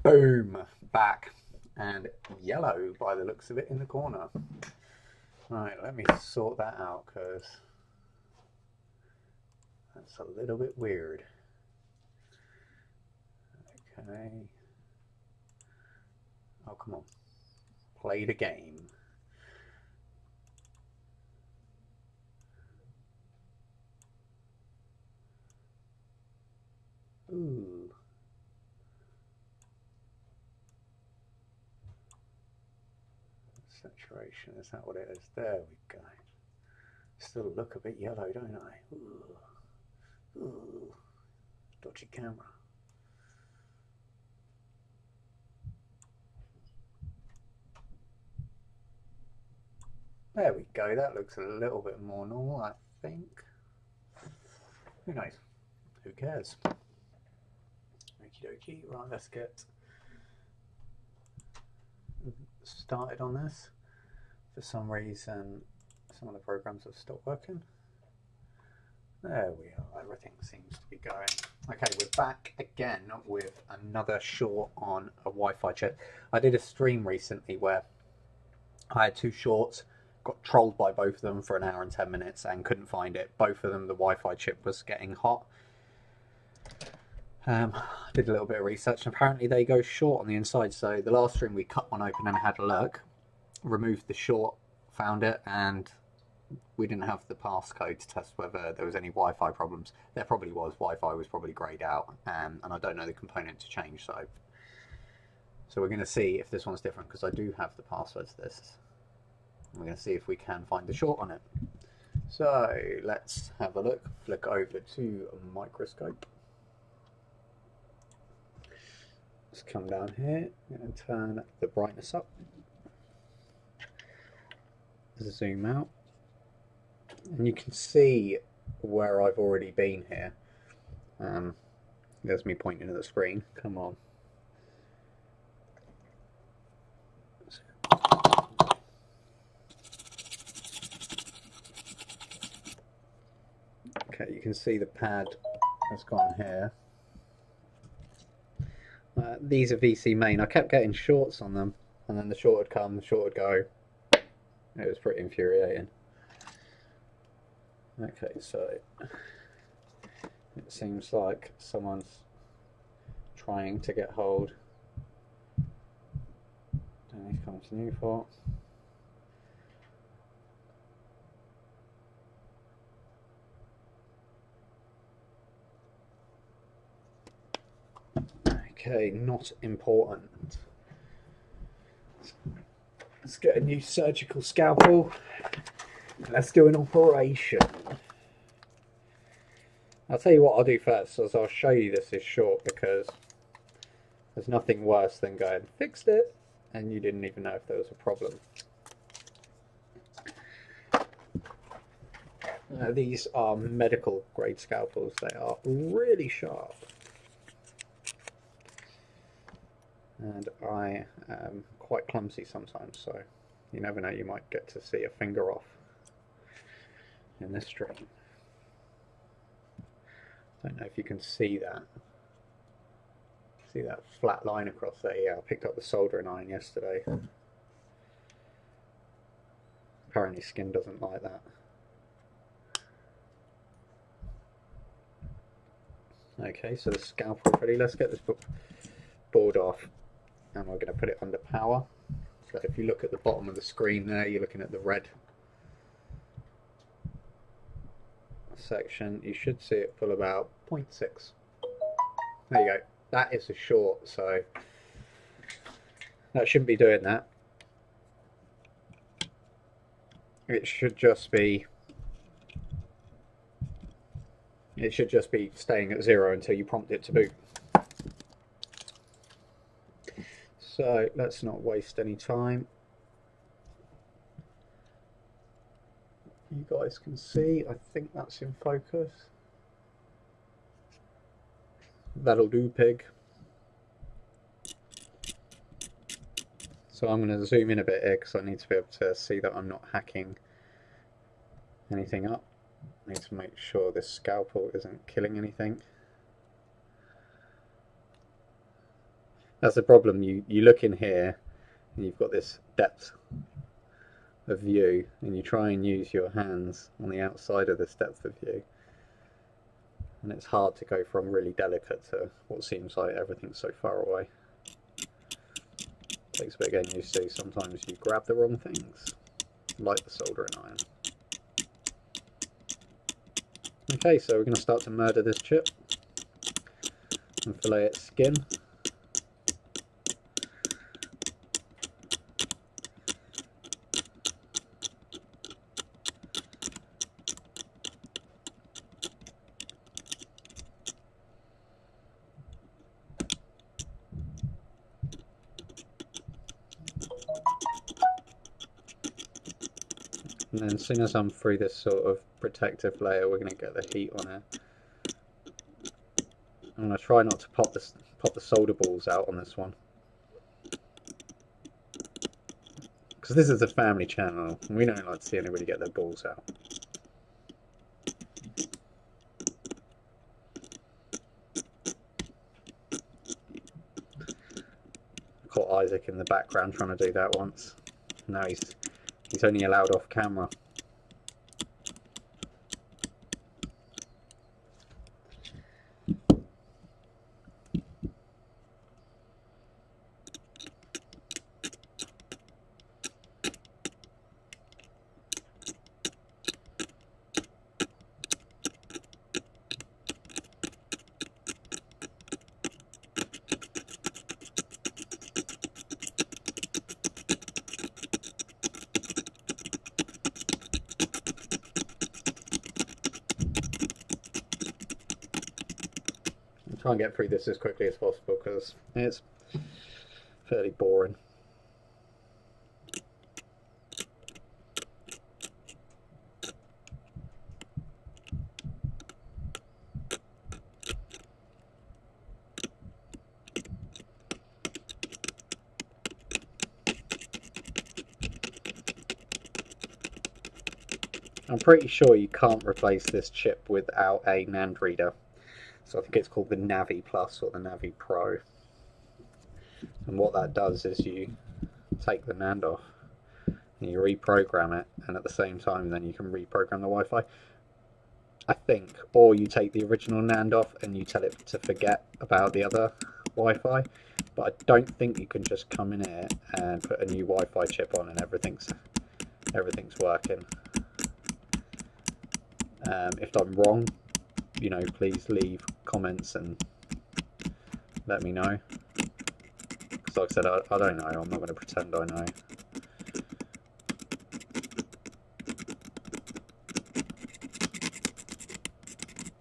Boom! Back. And yellow by the looks of it in the corner. Right, let me sort that out because that's a little bit weird. Okay. Oh, come on. Play the game. Ooh. Saturation, is that what it is? There we go. Still look a bit yellow, don't I? Ooh. Ooh. Dodgy camera. There we go, that looks a little bit more normal, I think. Who knows? Who cares? Okie dokie, right, let's get started on this. For some reason, some of the programs have stopped working. There we are, everything seems to be going. Okay, we're back again with another short on a Wi-Fi chip. I did a stream recently where I had two shorts, got trolled by both of them for an hour and 10 minutes and couldn't find it. Both of them, the Wi-Fi chip was getting hot. Did a little bit of research and apparently they go short on the inside. So the last stream we cut one open and had a look, removed the short, found it, and we didn't have the passcode to test whether there was any Wi-Fi problems. There probably was. Wi-Fi was probably greyed out, and I don't know the component to change. So we're going to see if this one's different because I do have the password to this. We're going to see if we can find the short on it. So let's have a look. Flick over to Microscope. Let's come down here. I'm going to turn the brightness up. Zoom out. And you can see where I've already been here. There's me pointing at the screen. Come on. Okay, you can see the pad has gone here. These are VC main. I kept getting shorts on them, and then the short would come, the short would go. It was pretty infuriating. Okay, so it seems like someone's trying to get hold. Don't need to come to Newport. Okay, not important. Let's get a new surgical scalpel. Let's do an operation. I'll tell you what I'll do first, is I'll show you this is short because there's nothing worse than going, fixed it, and you didn't even know if there was a problem. These are medical grade scalpels. They are really sharp. And I am quite clumsy sometimes, so you never know, you might get to see a finger off in this stream. Don't know if you can see that. See that flat line across there? Yeah, I picked up the soldering iron yesterday. Apparently skin doesn't like that. Okay, so the scalpel ready. Let's get this board off. And we're going to put it under power. So if you look at the bottom of the screen there, you're looking at the red section. You should see it pull about 0.6. There you go. That is a short, so that shouldn't be doing that. It should just be staying at 0 until you prompt it to boot. So let's not waste any time. You guys can see, I think that's in focus. That'll do, pig. So I'm going to zoom in a bit here because I need to be able to see that I'm not hacking anything up. I need to make sure this scalpel isn't killing anything. That's the problem. You look in here and you've got this depth of view, and you try and use your hands on the outside of this depth of view, and it's hard to go from really delicate to what seems like everything's so far away. Takes a bit of getting used to. Sometimes you grab the wrong things, like the soldering iron. Okay, so we're going to start to murder this chip and fillet its skin. And then as soon as I'm through this sort of protective layer, we're going to get the heat on it. I'm going to try not to pop the solder balls out on this one, because this is a family channel and we don't like to see anybody get their balls out. I caught Isaac in the background trying to do that once. Now he's only allowed off camera. Try and get through this as quickly as possible because it's fairly boring. I'm pretty sure you can't replace this chip without a NAND reader. So I think it's called the Navi Plus or the Navi Pro. And what that does is you take the NAND off and you reprogram it, and at the same time then you can reprogram the Wi-Fi, I think. Or you take the original NAND off and you tell it to forget about the other Wi-Fi. But I don't think you can just come in here and put a new Wi-Fi chip on and everything's working. If I'm wrong, you know, please leave comments and let me know. Because like I said, I don't know. I'm not going to pretend I know.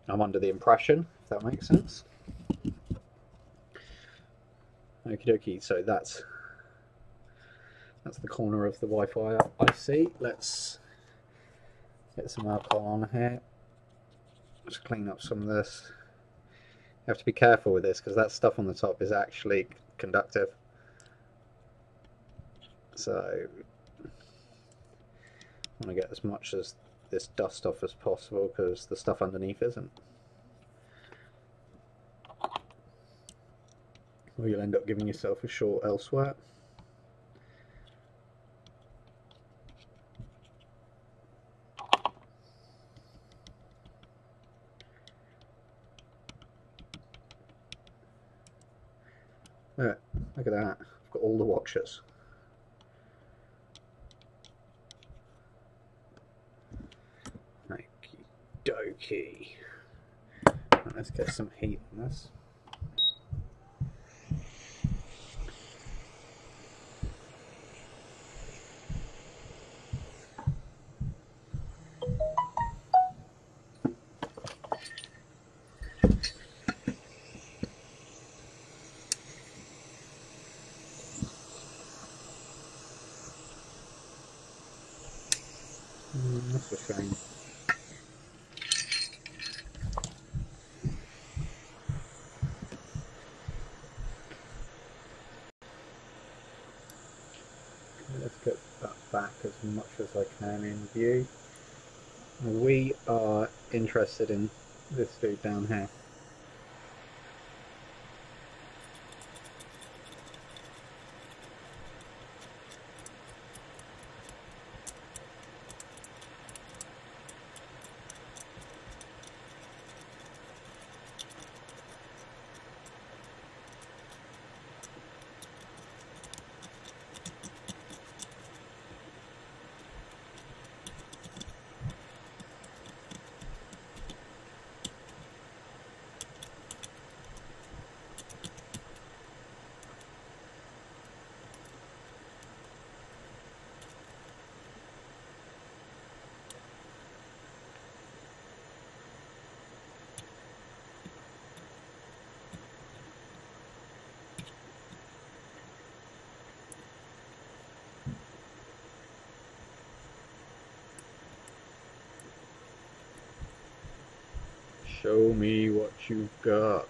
I'm under the impression, if that makes sense. Okie dokie, so that's the corner of the Wi-Fi IC. Let's get some alcohol on here. Just clean up some of this. You have to be careful with this because that stuff on the top is actually conductive. So I want to get as much of this dust off as possible because the stuff underneath isn't. Or you'll end up giving yourself a short elsewhere. Look at that, I've got all the watches. Okie dokie. Right, let's get some heat on this. That's a shame. Let's get that back as much as I can in view. We are interested in this dude down here. Show me what you've got.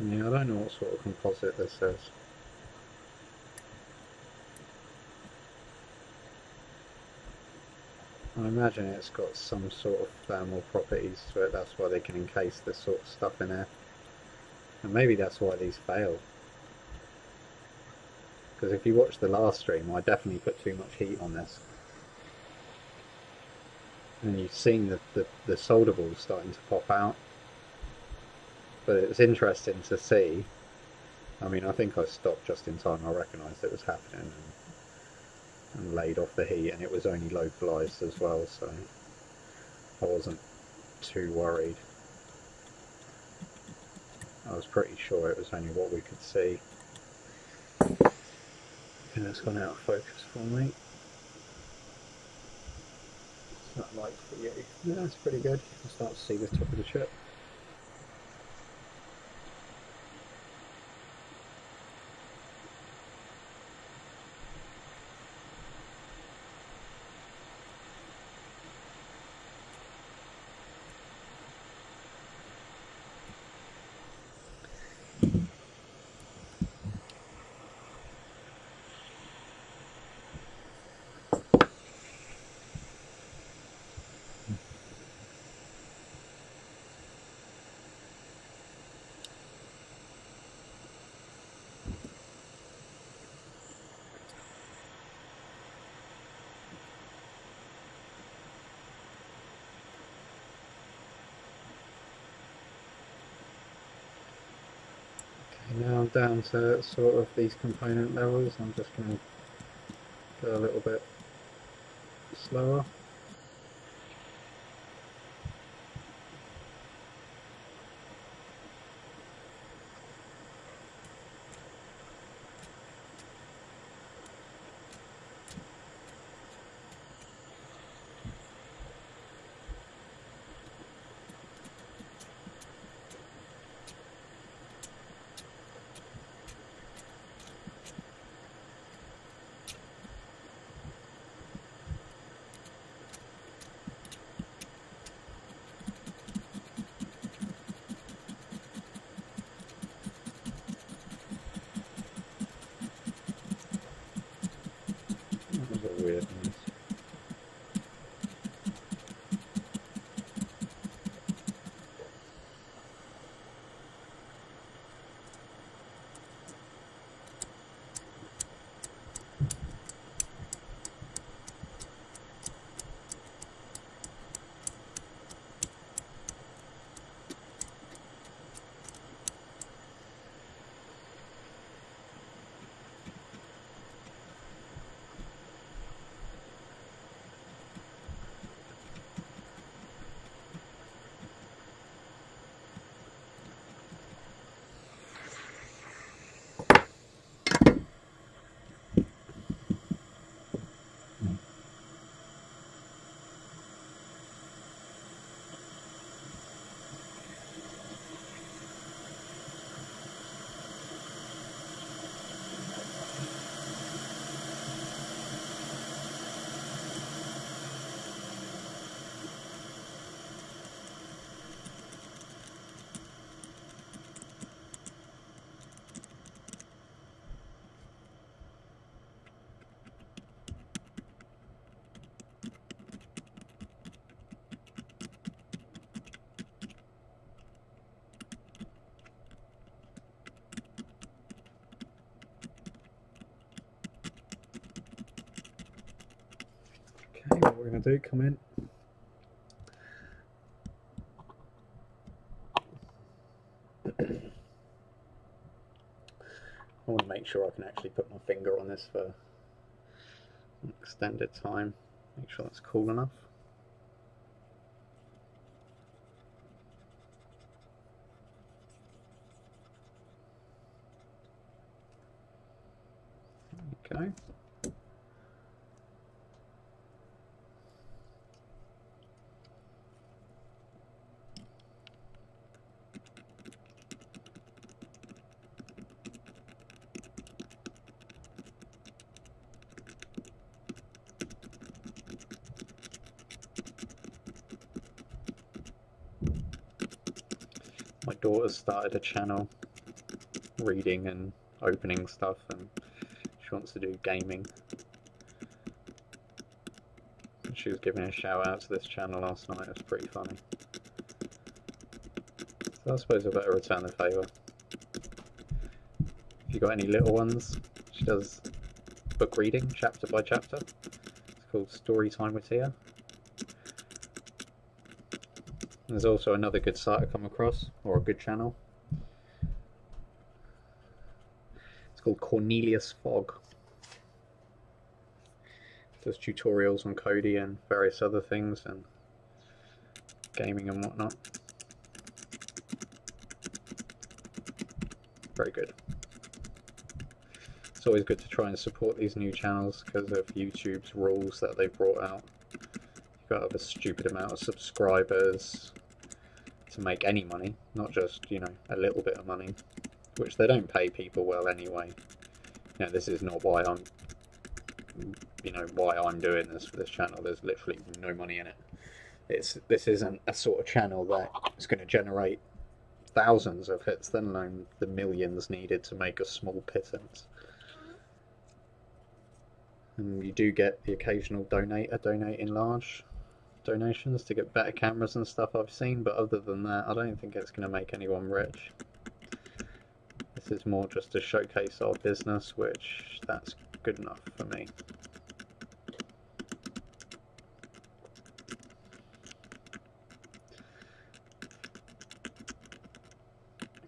Yeah, I don't know what sort of composite this is. I imagine it's got some sort of thermal properties to it, that's why they can encase this sort of stuff in here. And maybe that's why these fail. Because if you watch the last stream, I definitely put too much heat on this. And you've seen the solder balls starting to pop out. But it's interesting to see. I mean, I think I stopped just in time. I recognised it was happening and laid off the heat, and it was only localised as well, so I wasn't too worried. I was pretty sure it was only what we could see. And it's gone out of focus for me. It's not light for you. Yeah, it's pretty good. You can start to see the top of the chip. Now I'm down to sort of these component levels. I'm just going to go a little bit slower. That was a weird noise. Okay, what we're going to do, come in. I want to make sure I can actually put my finger on this for an extended time. Make sure that's cool enough. go. My daughter's started a channel reading and opening stuff, and she wants to do gaming. And she was giving a shout out to this channel last night. It was pretty funny. So I suppose I better return the favour. If you got any little ones, she does book reading chapter by chapter. It's called Story Time with Tia. There's also another good site I come across, or a good channel. It's called Cornelius Fogg. Does tutorials on Kodi and various other things and gaming and whatnot. Very good. It's always good to try and support these new channels because of YouTube's rules that they've brought out. You've got to have a stupid amount of subscribers to make any money, not just, you know, a little bit of money, which they don't pay people well anyway. You know, this is not why I'm, you know, why I'm doing this for this channel. There's literally no money in it. This isn't a sort of channel that is going to generate thousands of hits, let alone the millions needed to make a small pittance. And you do get the occasional donator donating large donations to get better cameras and stuff I've seen, but other than that I don't think it's going to make anyone rich. This is more just to showcase our business, which that's good enough for me.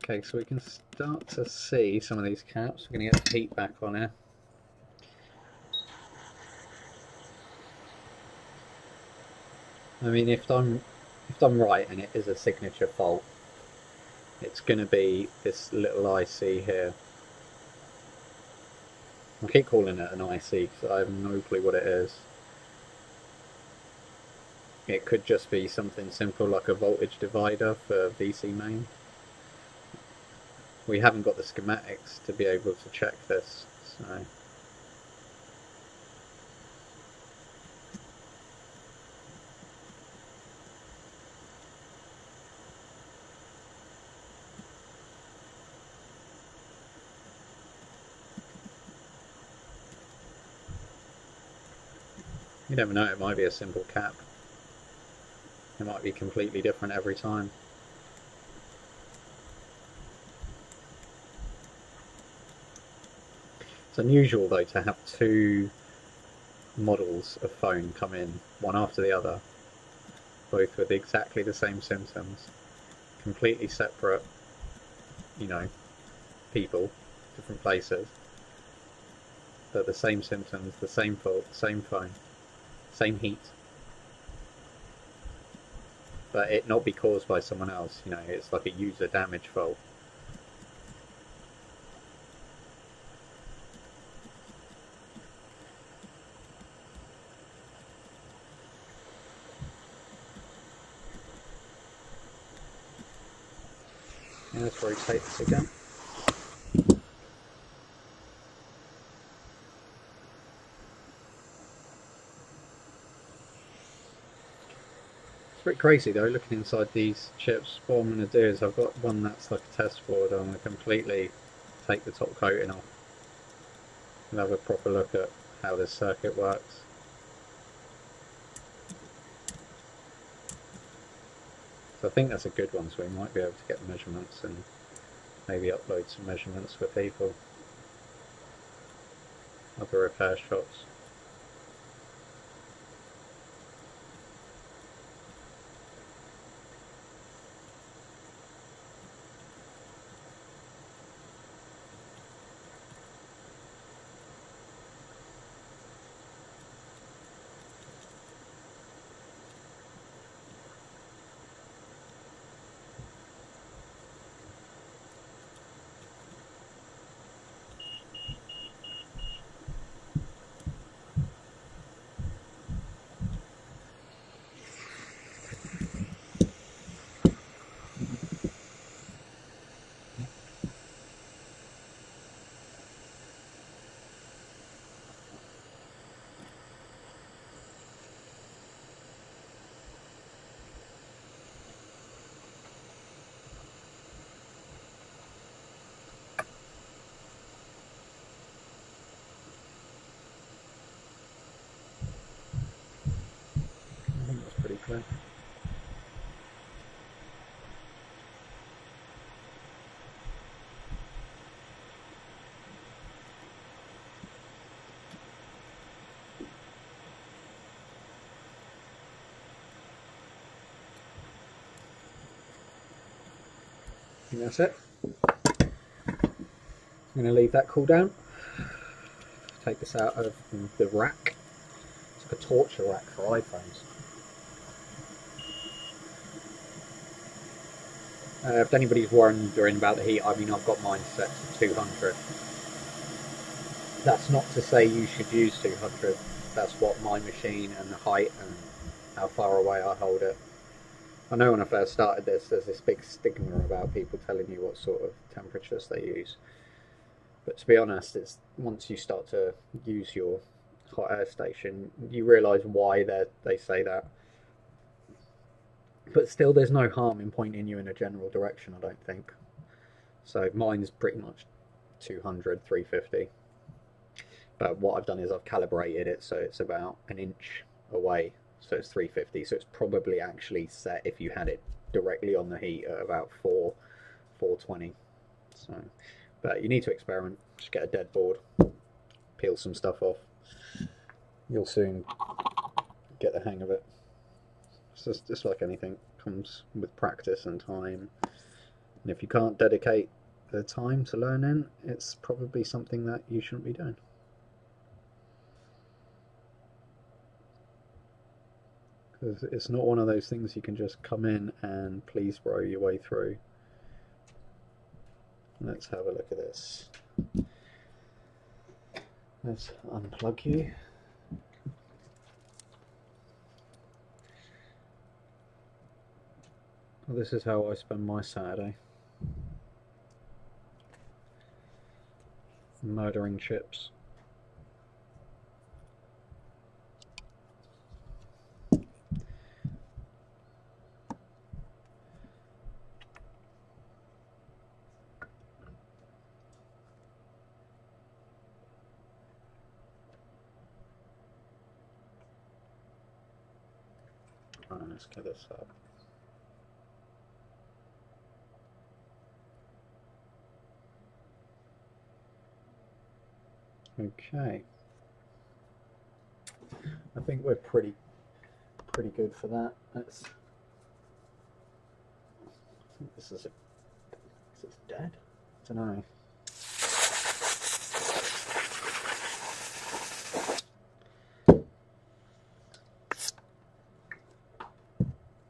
Okay, so we can start to see some of these caps. We're going to get the heat back on here. I mean, if I'm right and it is a signature fault, it's going to be this little IC here. I keep calling it an IC because I have no clue what it is. It could just be something simple like a voltage divider for VC main. We haven't got the schematics to be able to check this, so... You never know, it might be a simple cap. It might be completely different every time. It's unusual though to have two models of phone come in, one after the other, both with exactly the same symptoms, completely separate, you know, people, different places, but the same symptoms, the same fault, same phone, same heat. But it not be caused by someone else, you know, it's like a user damage fault. Yeah, let's rotate this again. It's pretty crazy though, looking inside these chips. What I'm going to do is I've got one that's like a test board. I'm going to completely take the top coating off and have a proper look at how this circuit works. So I think that's a good one, so we might be able to get measurements and maybe upload some measurements for people. Other repair shops. And that's it. I'm going to leave that cool down. Take this out of the rack. It's like a torture rack for iPhones. If anybody's wondering about the heat, I mean, I've got mine set to 200. That's not to say you should use 200. That's what my machine and the height and how far away I hold it. I know when I first started this, there's this big stigma about people telling you what sort of temperatures they use. But to be honest, it's once you start to use your hot air station, you realise why they say that. But still, there's no harm in pointing you in a general direction, I don't think. So mine's pretty much 200, 350. But what I've done is I've calibrated it so it's about an inch away. So it's 350. So it's probably actually set if you had it directly on the heat at about 420. So, but you need to experiment. Just get a dead board, peel some stuff off. You'll soon get the hang of it. It's just like anything, comes with practice and time. And if you can't dedicate the time to learning, it's probably something that you shouldn't be doing. Because it's not one of those things you can just come in and please bro your way through. Let's have a look at this. Let's unplug you. Well, this is how I spend my Saturday. Murdering chips. Right, let's get this up. Okay, I think we're pretty good for that. Let's. I think this is dead. I don't know.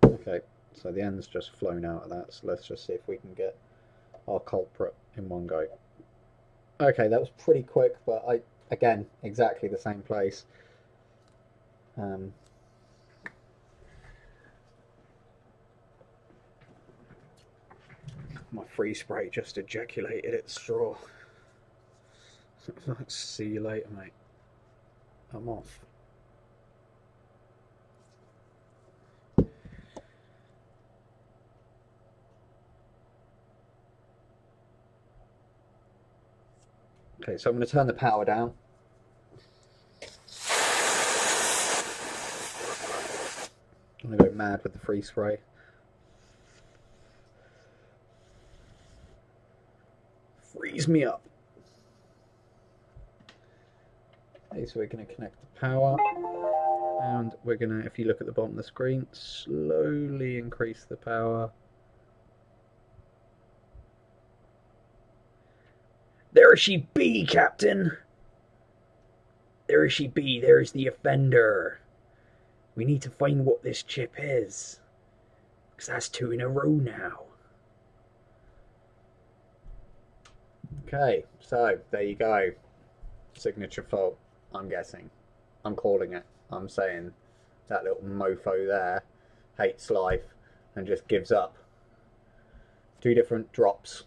Okay, so the end's just flown out of that. So let's just see if we can get our culprit in one go. Okay, that was pretty quick, but again, exactly the same place. My freeze spray just ejaculated its straw. See you later, mate. I'm off. Okay, so I'm going to turn the power down. I'm going to go mad with the freeze spray. Freeze me up. Okay, so we're going to connect the power, and we're going to, if you look at the bottom of the screen, slowly increase the power. There she be, Captain! There she be, there's the offender. We need to find what this chip is, because that's 2 in a row now. Okay, so there you go. Signature fault, I'm guessing. I'm calling it. I'm saying that little mofo there hates life and just gives up. 2 different drops.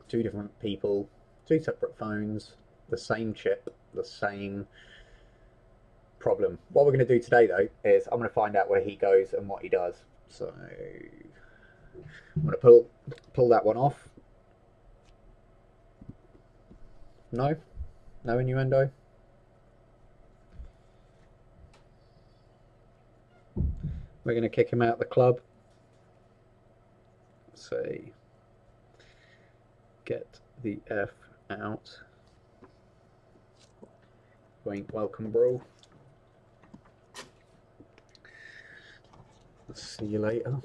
2 different people, 2 separate phones, the same chip, the same problem. What we're going to do today, though, is I'm going to find out where he goes and what he does. So I'm going to pull that one off. No? No innuendo? We're going to kick him out of the club. Say, get the F out. You ain't welcome, bro. See you later.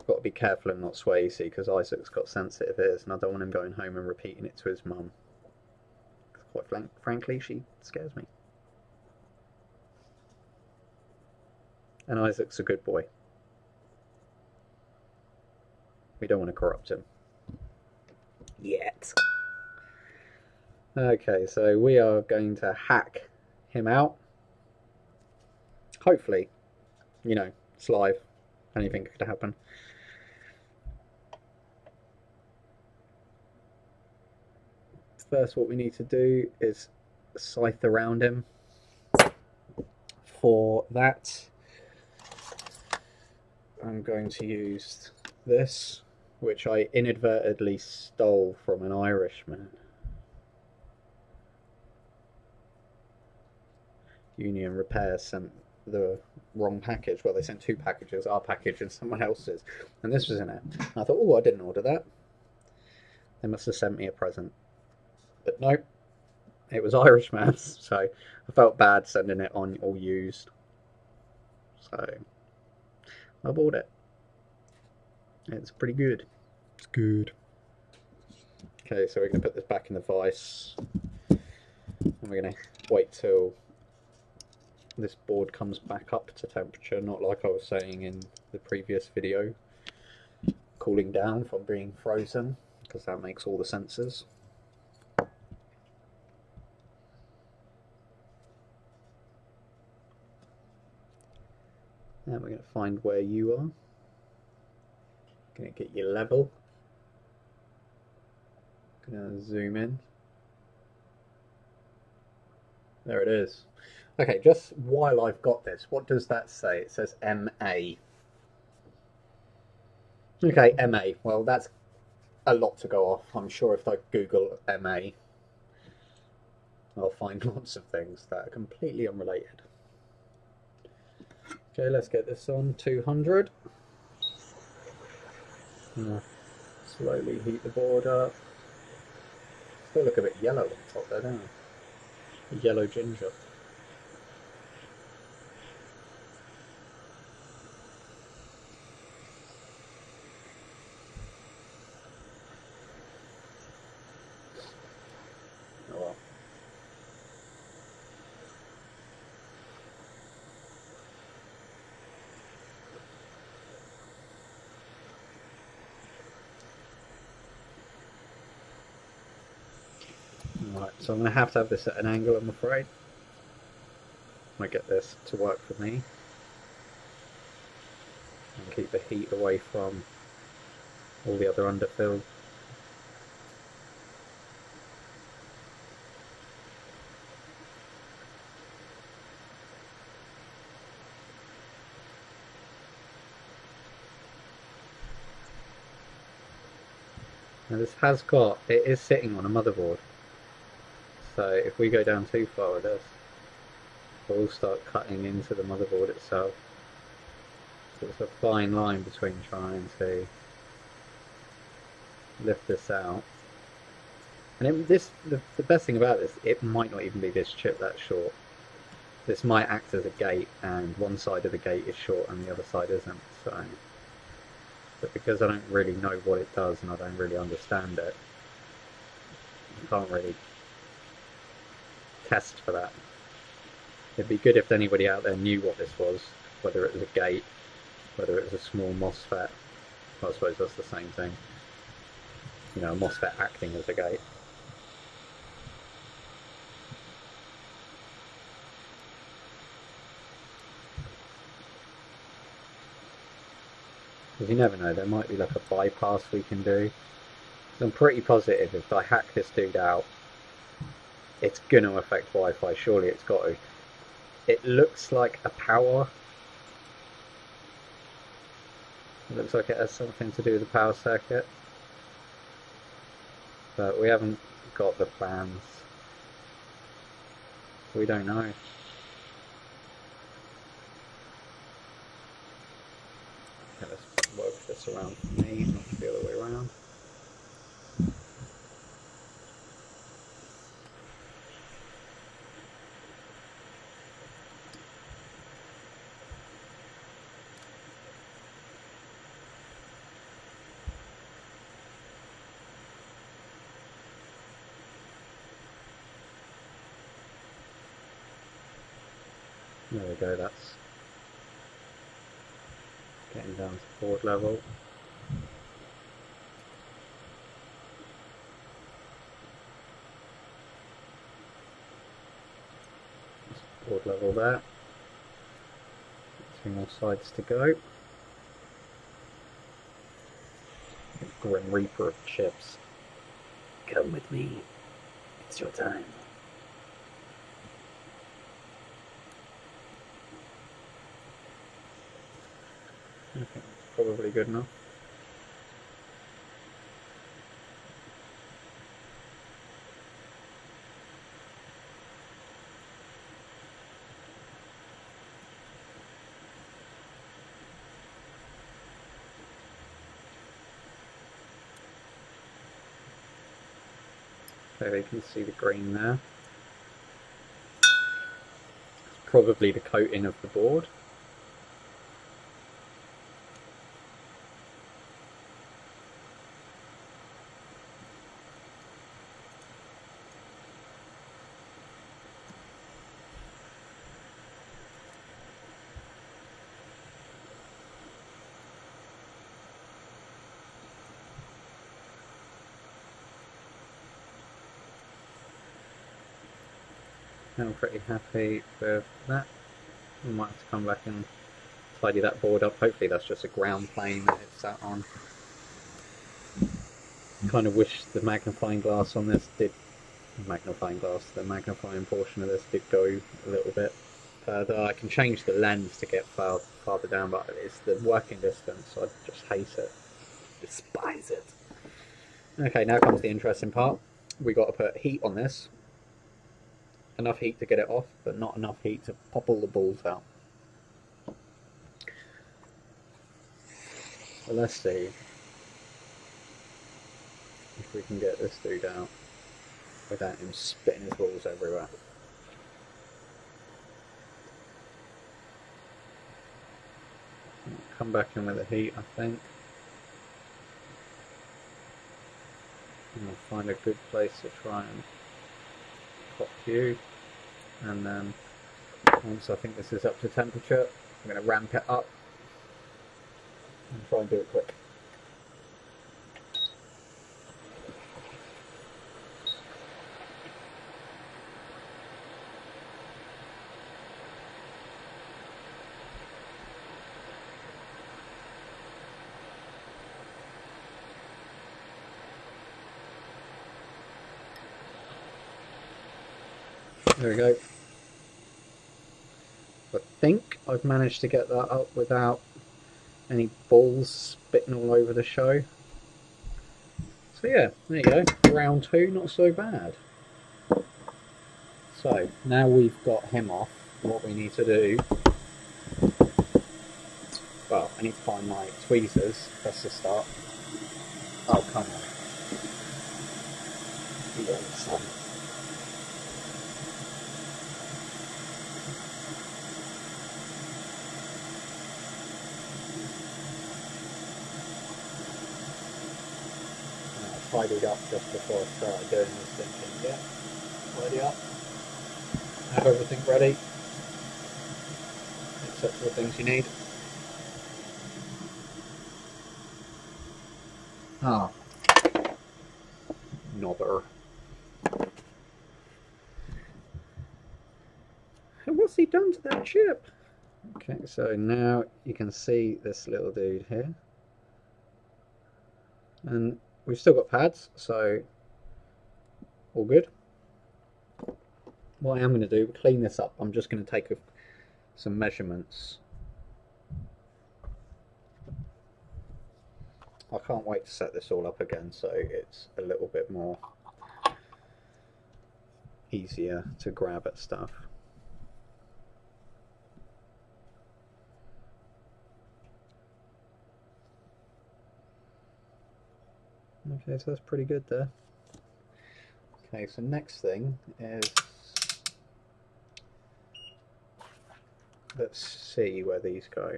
got to be careful and not swear, you see, because Isaac's got sensitive ears, and I don't want him going home and repeating it to his mum. Quite frankly, she scares me. And Isaac's a good boy. We don't want to corrupt him. Yet. Okay, so we are going to hack him out. Hopefully. You know, it's live. Anything could happen. First, what we need to do is scythe around him. For that, I'm going to use this, which I inadvertently stole from an Irishman. Union Repair sent the wrong package. Well, they sent two packages, our package and someone else's, and this was in it. And I thought, oh, I didn't order that. They must have sent me a present. But no, it was Irishman's, so I felt bad sending it on all used. So I bought it. It's pretty good. It's good. Okay, so we're going to put this back in the vise, and we're going to wait till this board comes back up to temperature, not like I was saying in the previous video, cooling down from being frozen, because that makes all the senses. And we're going to find where you are. Going to get your level. Going to zoom in. There it is. Okay, just while I've got this, what does that say? It says MA. Okay, MA. Well, that's a lot to go off. I'm sure if I Google MA, I'll find lots of things that are completely unrelated. Okay, let's get this on 200. Slowly heat the board up. Still look a bit yellow on top there, don't it? Yellow ginger. Oh well. Right, so I'm going to have this at an angle, I'm afraid. I get this to work for me. And keep the heat away from all the other underfill. Now this it is sitting on a motherboard. So if we go down too far with this, we'll start cutting into the motherboard itself. So it's a fine line between trying to lift this out. And the best thing about this, it might not even be this chip that's short. This might act as a gate, and one side of the gate is short and the other side isn't. So, but because I don't really know what it does and I don't really understand it, I can't really test for that. It'd be good if anybody out there knew what this was, whether it was a gate, whether it was a small MOSFET. Well, I suppose that's the same thing. You know, a MOSFET acting as a gate. Because you never know, there might be like a bypass we can do. So I'm pretty positive if I hack this dude out, it's going to affect Wi-Fi, surely it's got to. It looks like a power. It looks like it has something to do with the power circuit. But we haven't got the plans. We don't know. Okay, let's work this around for me, not the other way around. There we go, that's getting down to board level. Board level there. 2 more sides to go. Grim Reaper of chips. Come with me. It's your time. I think that's probably good enough. There you can see the green there. It's probably the coating of the board. I'm pretty happy with that. We might have to come back and tidy that board up. Hopefully that's just a ground plane that it's sat on. Kind of wish the magnifying glass on this did... the magnifying portion of this did go a little bit further. I can change the lens to get farther down, but it's the working distance, so I just hate it. Despise it. Okay, now comes the interesting part. We got to put heat on this. Enough heat to get it off, but not enough heat to pop all the balls out. So let's see if we can get this dude out without him spitting his balls everywhere. Come back in with the heat, I think. And we'll find a good place to try and pop you. And then once I think this is up to temperature, I'm going to ramp it up and try and do it quick. There we go. I think I've managed to get that up without any balls spitting all over the show. So yeah, there you go. Round 2, not so bad. So now we've got him off, what we need to do... Well, I need to find my tweezers. That's the start. Oh, come on. Yeah, son. Tidied up just before I started doing this, thinking, yeah, tidy up, have everything ready, except for the things you need. Ah, knobber. And what's he done to that chip? Okay, so now you can see this little dude here. And we've still got pads, so all good. What I am going to do, to clean this up, I'm just going to take some measurements. I can't wait to set this all up again, so it's a little bit more easier to grab at stuff. Okay, so that's pretty good there. Okay, so next thing is, let's see where these go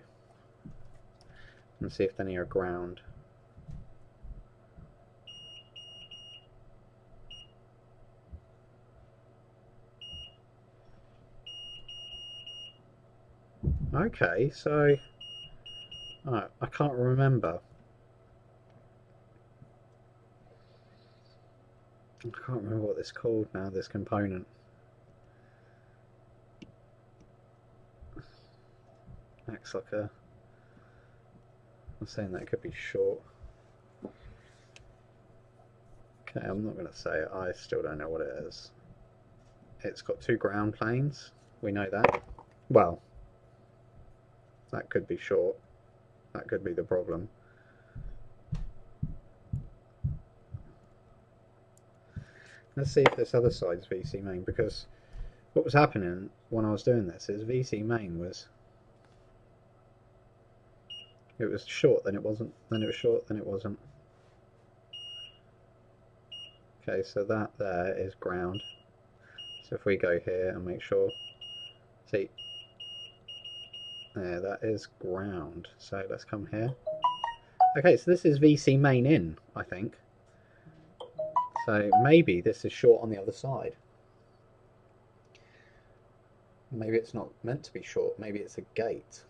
and see if any are ground. Okay, so I can't remember. I can't remember what this is called now, this component. Acts like a... I'm saying that it could be short. Okay, I'm not going to say it. I still don't know what it is. It's got 2 ground planes. We know that. Well, that could be short. That could be the problem. Let's see if this other side's VC main, because what was happening when I was doing this is VC main was... It was short, then it wasn't, then it was short, then it wasn't. Okay, so that there is ground. So if we go here and make sure, see, there, that is ground. So let's come here. Okay, so this is VC main in, I think. So maybe this is short on the other side. Maybe it's not meant to be short, maybe it's a gate.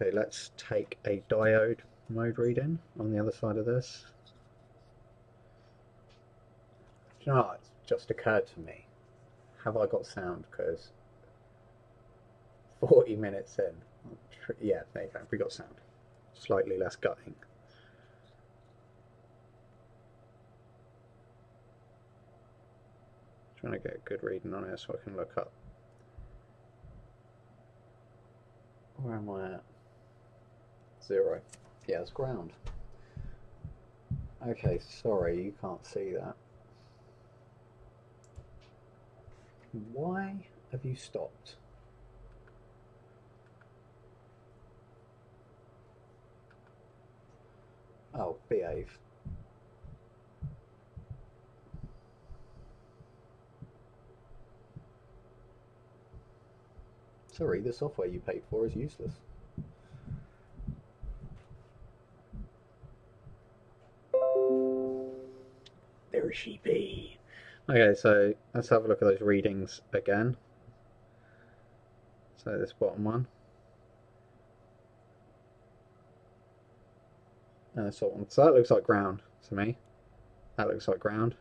Okay, let's take a diode mode reading on the other side of this. Do you know what? It's just occurred to me. Have I got sound? Because 40 minutes in. Yeah, there you go. We got sound. Slightly less gutting. Trying to get a good reading on it so I can look up. Where am I at? 0. Yeah, it's ground. Okay, sorry, you can't see that. Why have you stopped? Oh, behave. Sorry, the software you paid for is useless. There she be. Okay, so let's have a look at those readings again. So this bottom one. And this top one. So that looks like ground to me. That looks like ground.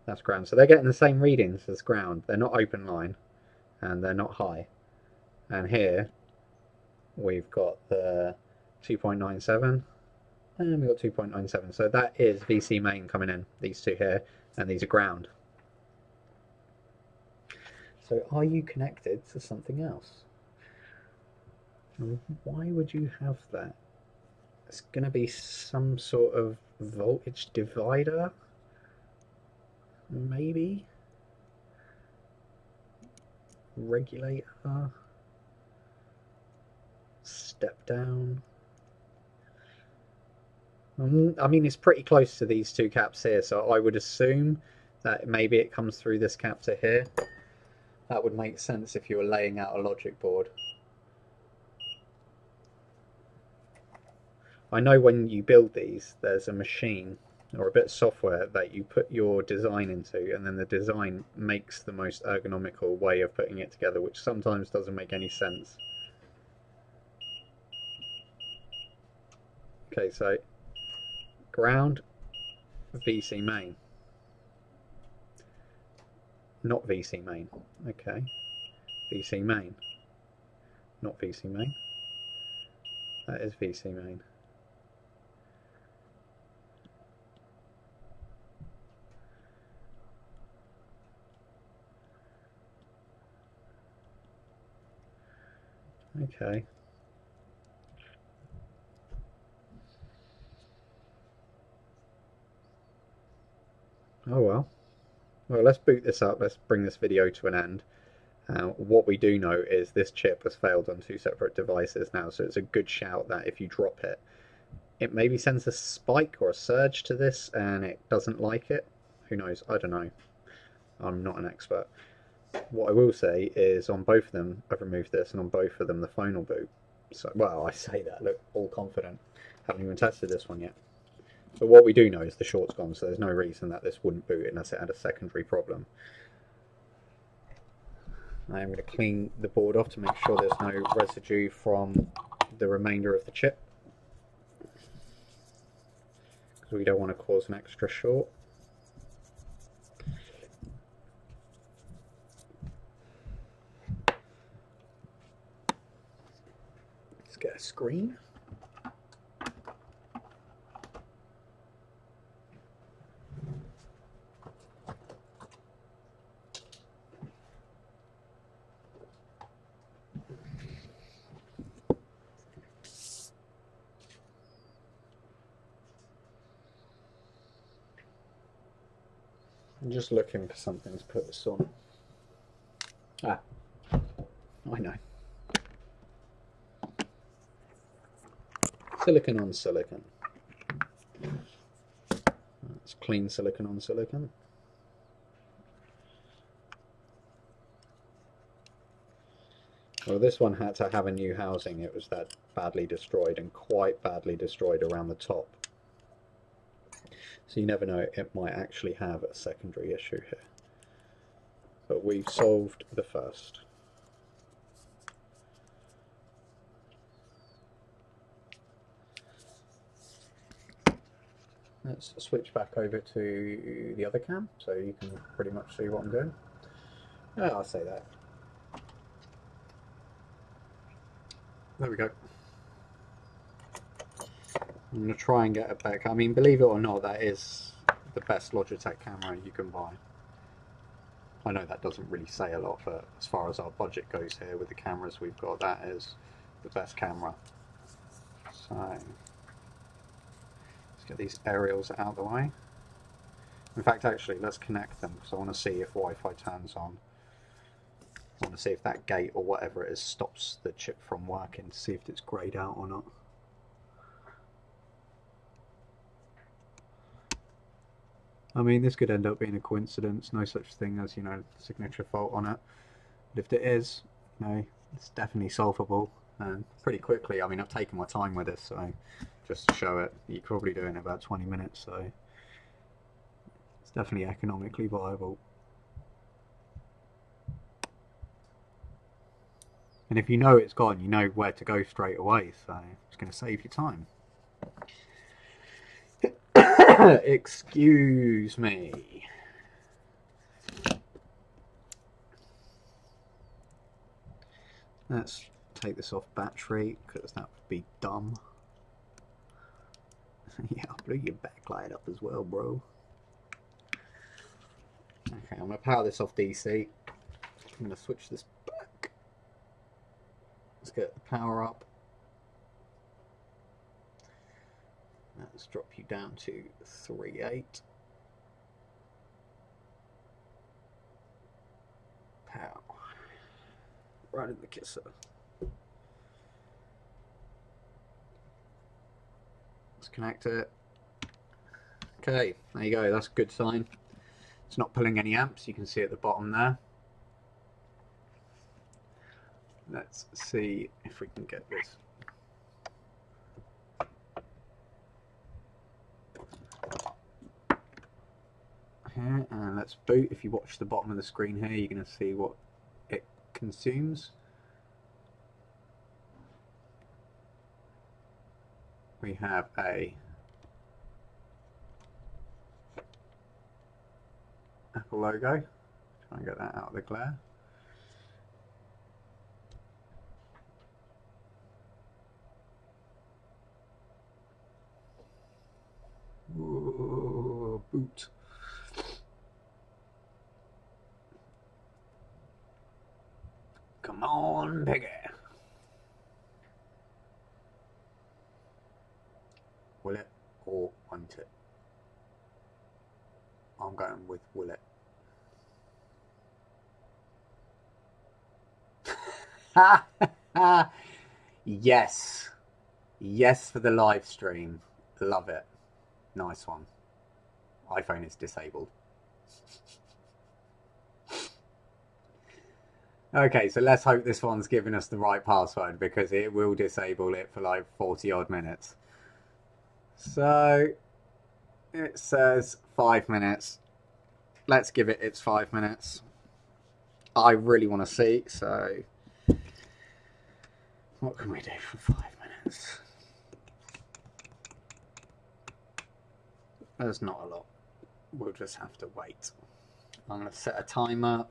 That's ground. So they're getting the same readings as ground. They're not open line and they're not high. And here we've got the 2.97 and we've got 2.97. So that is VC main coming in, these two here, and these are ground. So are you connected to something else? Why would you have that? It's going to be some sort of voltage divider, maybe? Regulator? Step down? I mean, it's pretty close to these two caps here, so I would assume that maybe it comes through this captor here. That would make sense if you were laying out a logic board. I know when you build these, there's a machine or a bit of software that you put your design into, and then the design makes the most ergonomical way of putting it together, which sometimes doesn't make any sense. Okay, so ground, VC main. Not VC main. Okay. VC main. Not VC main. That is VC main. Okay. Oh well. Well, let's boot this up. Let's bring this video to an end. What we do know is this chip has failed on 2 separate devices now, so it's a good shout that if you drop it, it maybe sends a spike or a surge to this and it doesn't like it. Who knows? I don't know. I'm not an expert. What I will say is on both of them, I've removed this, and on both of them the phone will boot. So, well, I say that, look, all confident. Haven't even tested this one yet. But what we do know is the short's gone, so there's no reason that this wouldn't boot unless it had a secondary problem. I'm going to clean the board off to make sure there's no residue from the remainder of the chip, because we don't want to cause an extra short. Let's get a screen. I'm just looking for something to put this on. Ah, I know. Silicon on silicon. That's clean silicon on silicon. Well, this one had to have a new housing. It was that badly destroyed, and quite badly destroyed around the top. So you never know, it might actually have a secondary issue here. But we've solved the first. Let's switch back over to the other cam so you can pretty much see what I'm doing. I'll say that. There we go. I'm going to try and get it back. I mean, believe it or not, that is the best Logitech camera you can buy. I know that doesn't really say a lot, but as far as our budget goes here with the cameras we've got, that is the best camera. So let's get these aerials out of the way. In fact, actually, let's connect them because I want to see if Wi-Fi turns on. I want to see if that gate or whatever it is stops the chip from working, to see if it's grayed out or not. I mean, this could end up being a coincidence, no such thing as, you know, signature fault on it. But if it is, you know, it's definitely solvable and pretty quickly. I mean, I've taken my time with this, so just to show it, you could probably do it in about 20 minutes, so it's definitely economically viable. And if you know it's gone, you know where to go straight away, so it's going to save you time. Excuse me. Let's take this off battery, because that would be dumb. Yeah, I blew your backlight up as well, bro. Okay, I'm going to power this off DC. I'm going to switch this back. Let's get the power up. Let's drop you down to 3.8. Pow. Right in the kisser. Let's connect it. Okay, there you go, that's a good sign. It's not pulling any amps, you can see at the bottom there. Let's see if we can get this. Here, and let's boot. If you watch the bottom of the screen here, you're going to see what it consumes. We have a Apple logo. Try and get that out of the glare. Ooh, boot. Come on, Peggy. Will it or won't it? I'm going with will it. Yes. Yes for the live stream. Love it. Nice one. iPhone is disabled. Okay, so let's hope this one's giving us the right password, because it will disable it for like 40 odd minutes. So it says 5 minutes. Let's give it its 5 minutes. I really want to see. So, what can we do for 5 minutes? There's not a lot. We'll just have to wait. I'm going to set a timer.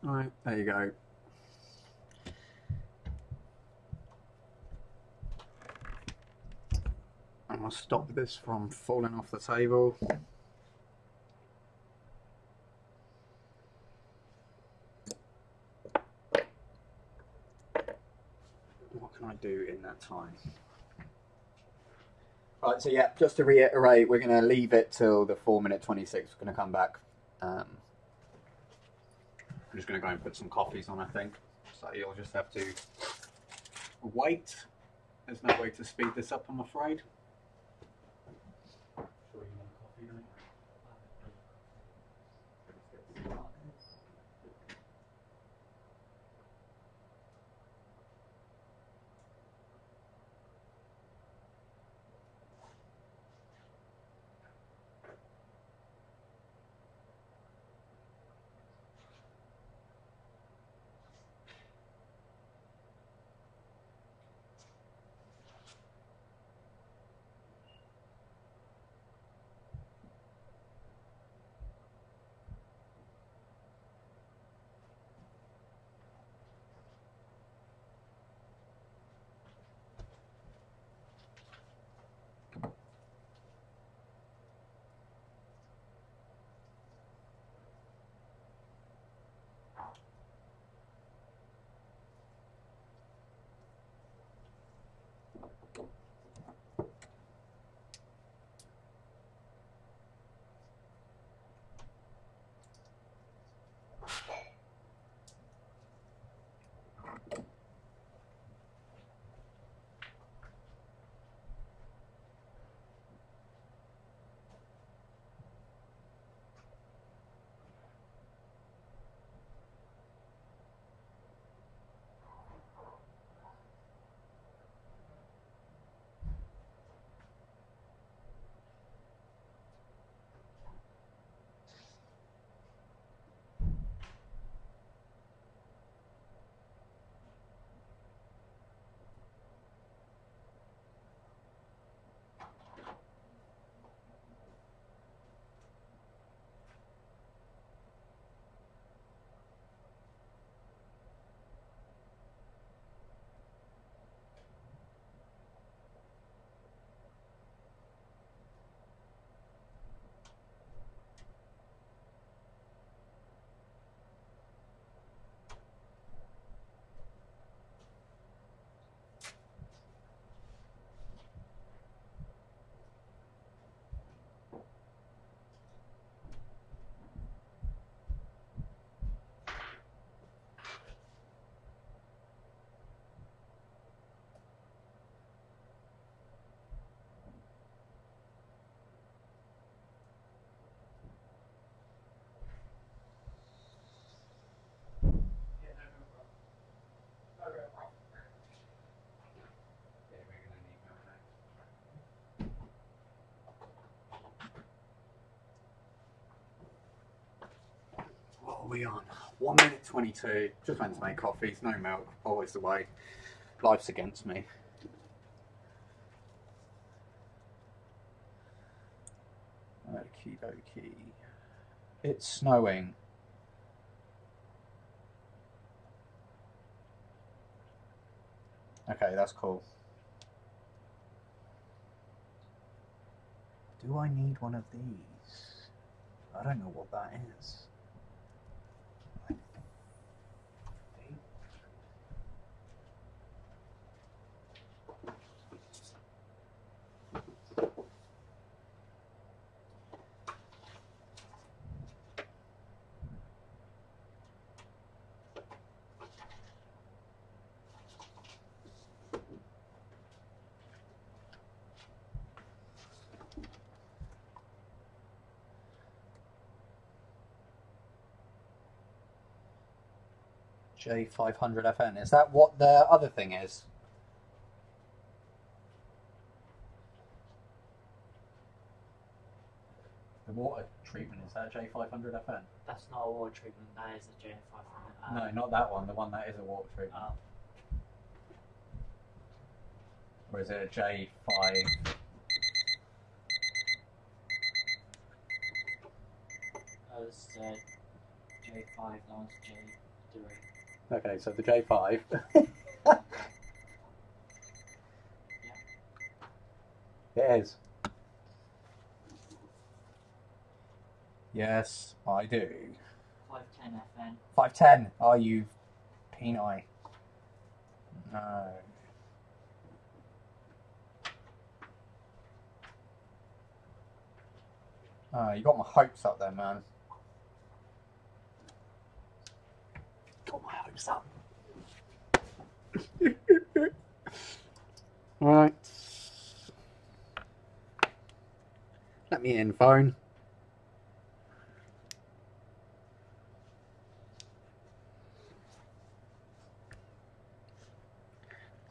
Alright, there you go. I'm going to stop this from falling off the table. What can I do in that time? Right, so yeah, just to reiterate, we're going to leave it till the 4:26. We're going to come back. I'm just going to go and put some coffees on, I think. So you'll just have to wait. There's no way to speed this up, I'm afraid. What are we on? 1:22. Just went to make coffees, no milk, always the way. Life's against me. Okie dokie. It's snowing. Okay, that's cool. Do I need one of these? I don't know what that is. J500FN. Is that what the other thing is? The water treatment, is that J500FN? That's not a water treatment, that is a J500. No, not that one, the one that is a water treatment. Oh. Or is it a J5? Oh, it's J5, that one's J3. Okay, so the J5. Yeah. It is. Yes, I do. 510 FN. 510. Are you peni? No. Oh, you got my hopes up there, man. Got my hopes up. Alright. Let me in, phone.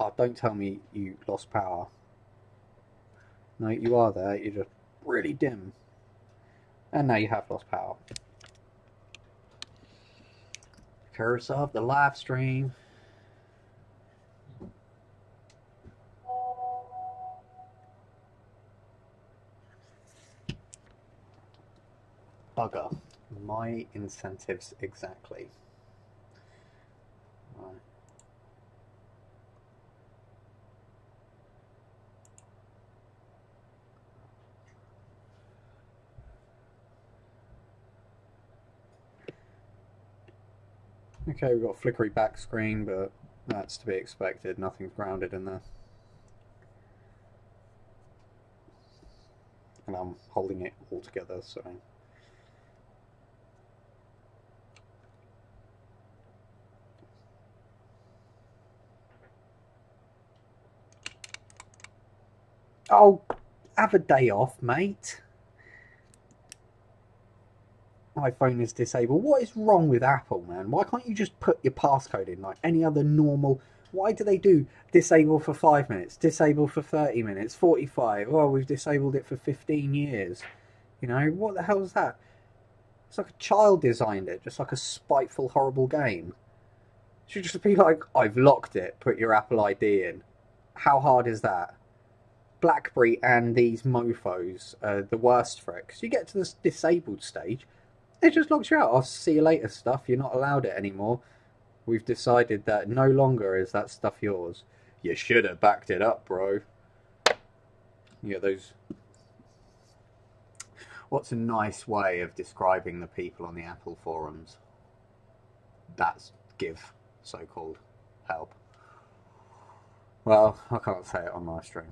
Oh, don't tell me you lost power. No, you are there. You're just really dim. And now you have lost power. Curse of the live stream. Bugger. My incentives exactly. Right. Okay, we've got a flickery back screen, but that's to be expected. Nothing's grounded in there. And I'm holding it all together, so... Oh, have a day off, mate. My phone is disabled. What is wrong with Apple, man? Why can't you just put your passcode in like any other normal... Why do they do disable for 5 minutes, disable for 30 minutes, 45? Oh, we've disabled it for 15 years. You know, what the hell is that? It's like a child designed it, just like a spiteful, horrible game. It should just be like, I've locked it, put your Apple ID in. How hard is that? BlackBerry and these mofos are the worst for it. Because you get to this disabled stage, it just locks you out. I'll see you later stuff. You're not allowed it anymore. We've decided that no longer is that stuff yours. You should have backed it up, bro. Yeah, those... What's a nice way of describing the people on the Apple forums? That's give so-called help. Well, I can't say it on my stream.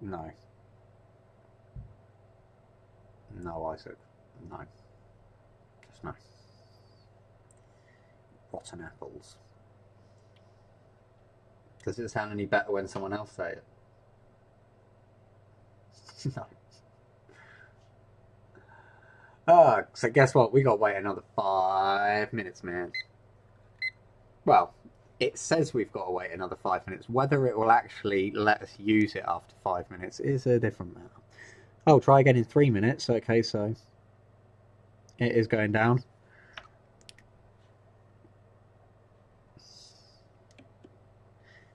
No. No, Isaac. No. Just no. Rotten apples. Does it sound any better when someone else say it? No. Ah, so guess what? We gotta wait another 5 minutes, man. Well, it says we've got to wait another 5 minutes. Whether it will actually let us use it after 5 minutes is a different matter. Oh, try again in 3 minutes. Okay, so it is going down.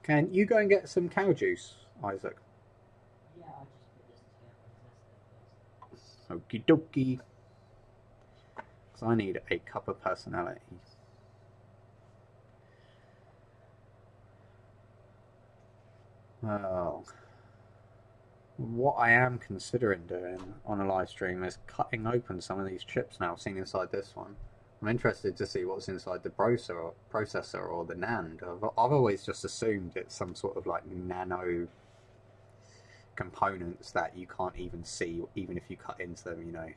Can you go and get some cow juice, Isaac? Yeah, I'll just put this together and test it. Okie dokie. Because I need a cup of personality. Well, what I am considering doing on a live stream is cutting open some of these chips now, seeing inside this one. I'm interested to see what's inside the processor or the NAND. I've always just assumed it's some sort of like nano components that you can't even see, even if you cut into them, you know.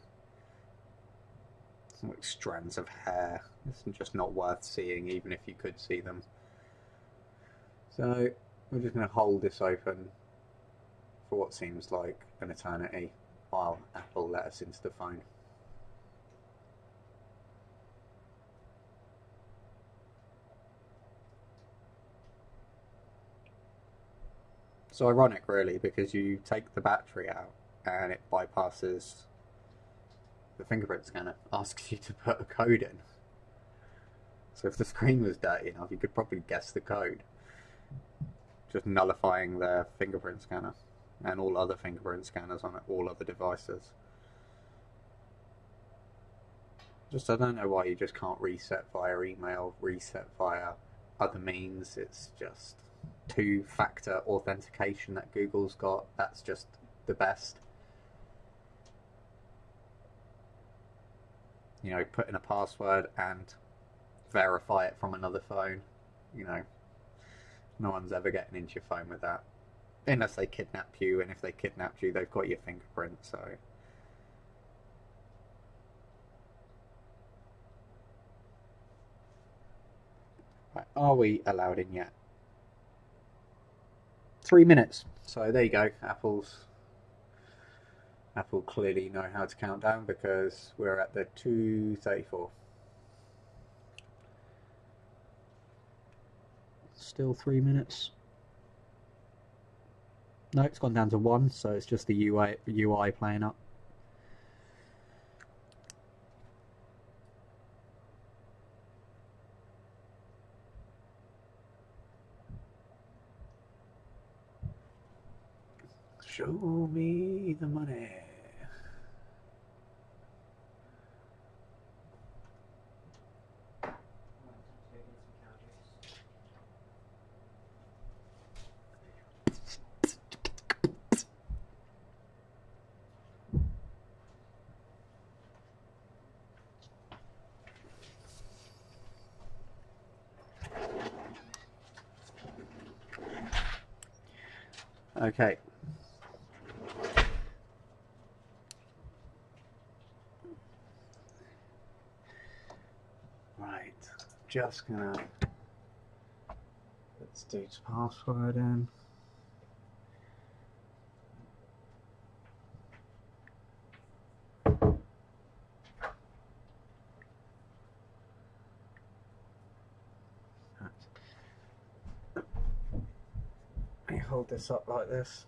Like strands of hair. It's just not worth seeing, even if you could see them. So we're just going to hold this open for what seems like an eternity while Apple let us into the phone. It's ironic, really, because you take the battery out and it bypasses the fingerprint scanner, asks you to put a code in. So if the screen was dirty enough, you could probably guess the code, just nullifying their fingerprint scanner and all other fingerprint scanners on all other devices. I don't know why you just can't reset via email, reset via other means. It's just two-factor authentication that Google's got. That's just the best. You know, put in a password and verify it from another phone. You know, no one's ever getting into your phone with that. Unless they kidnap you, and if they kidnapped you, they've got your fingerprint, so... Right, are we allowed in yet? 3 minutes. So there you go. Apple clearly know how to count down because we're at the 2:34. Still 3 minutes. No, it's gone down to 1, so it's just the UI playing up. Show me the money. Okay. Right. Just gonna let's do its password in. Let me hold this up like this.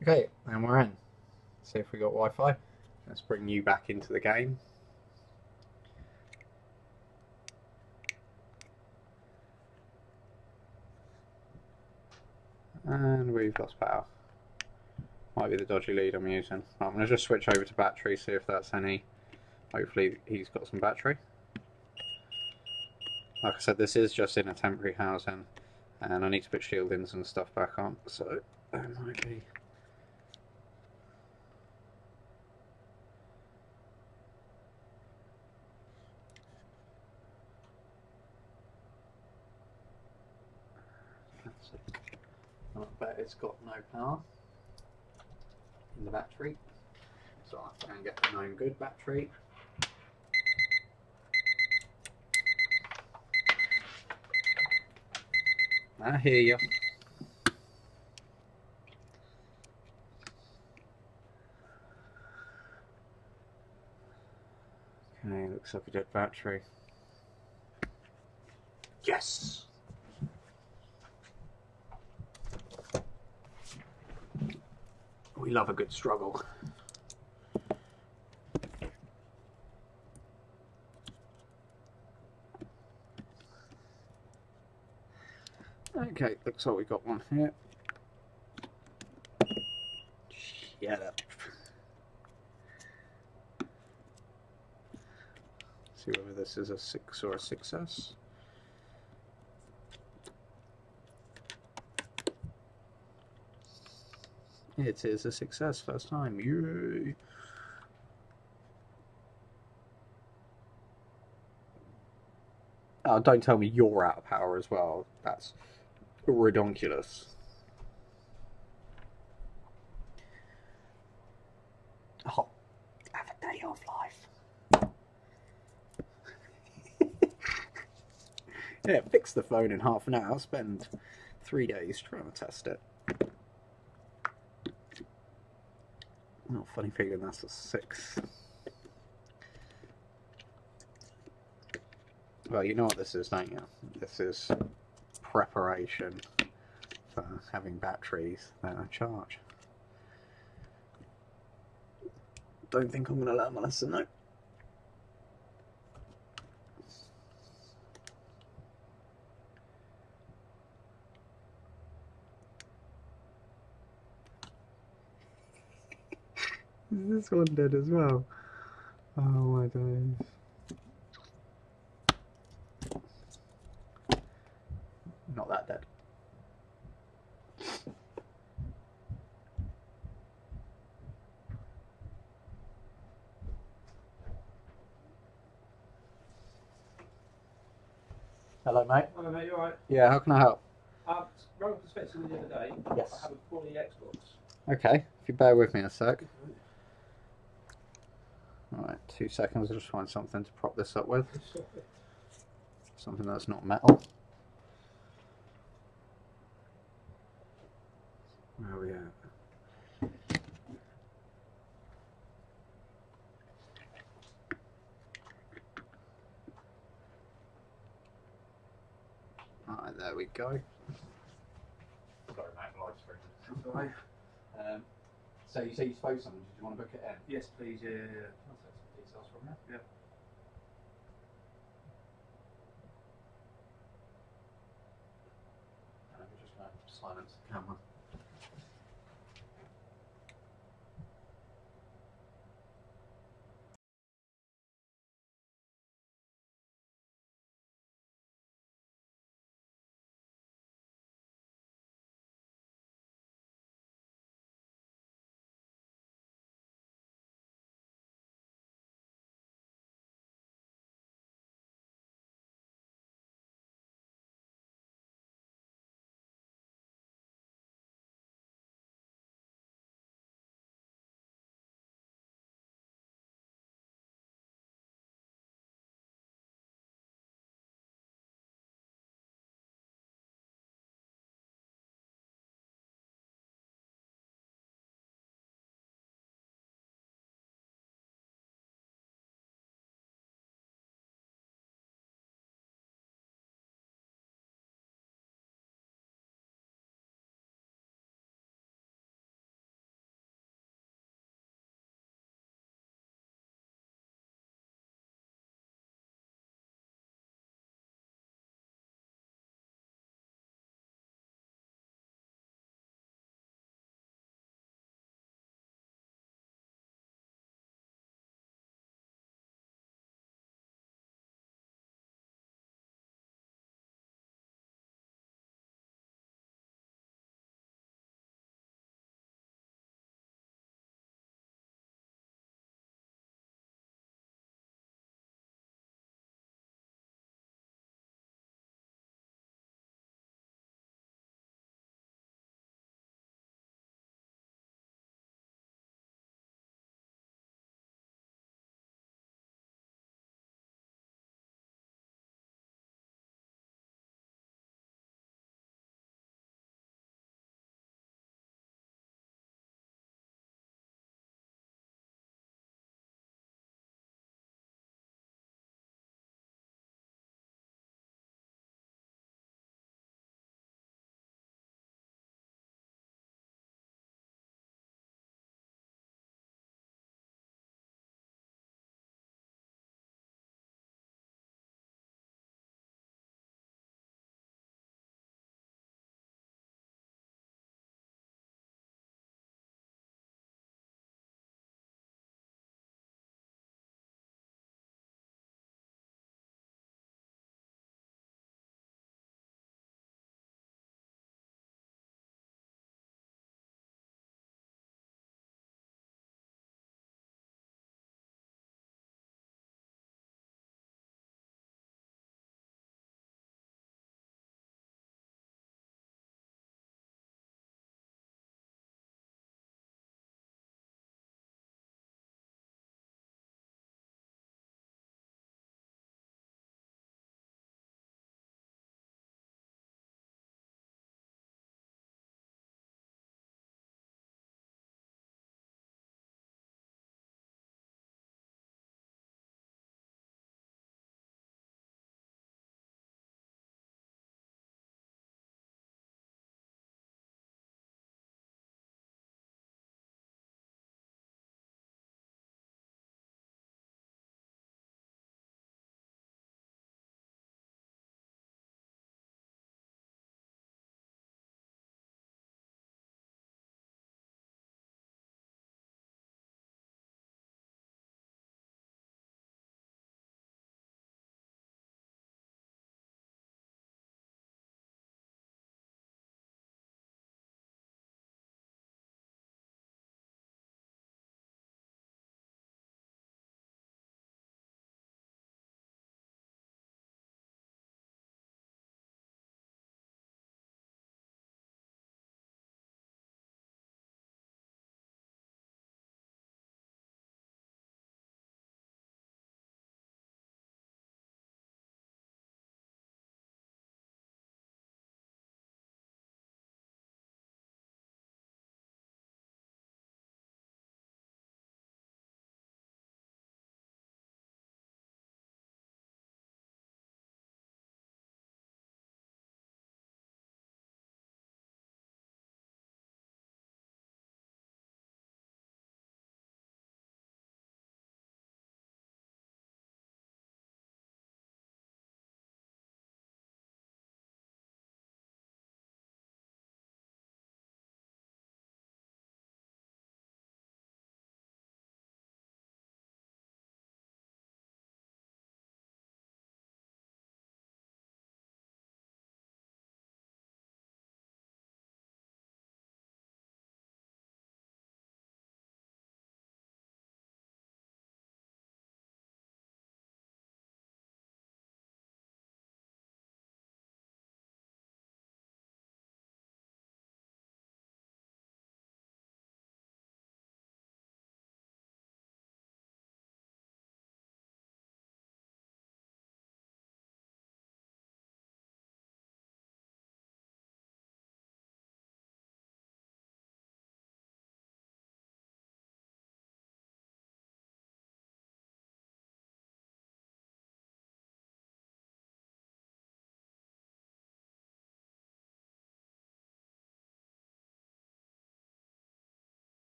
Okay, and we're in. See if we got Wi-Fi. Let's bring you back into the game. And we've lost power. Might be the dodgy lead I'm using. I'm going to just switch over to battery, see if that's any... Hopefully he's got some battery. Like I said, this is just in a temporary housing, and I need to put shieldings and stuff back on, so there might be... I bet it's got no power in the battery, so I'll have to go and get a known good battery. I hear you. Okay, looks like a dead battery. Yes! We love a good struggle. Okay, looks like we got one here. Shut up. See whether this is a 6 or a 6S. It is a 6S, first time. Yay! Oh, don't tell me you're out of power as well. That's redonkulous. Oh, have a day of life. Yeah, fix the phone in half an hour. I'll spend 3 days trying to test it. Oh, funny feeling that's a 6. Well, you know what this is, don't you? This is preparation for having batteries that are charged. Don't think I'm going to learn my lesson though. Is this one dead as well? Oh my days. Not that dead. Hello, mate. Hello, mate. You alright? Yeah, how can I help? Rang up the Spencer the other day. Yes. I have a poorly Xbox. Okay, if you bear with me a sec. Alright, 2 seconds. I'll just find something to prop this up with. Something that's not metal. Where are we at? Alright, there we go. Sorry, mate, the light screen. Sorry. So you say you spoke to someone, did you want to book it in? Yes, please. Yeah. I'll take some details from you. Yeah. And I'm just going to silence the camera.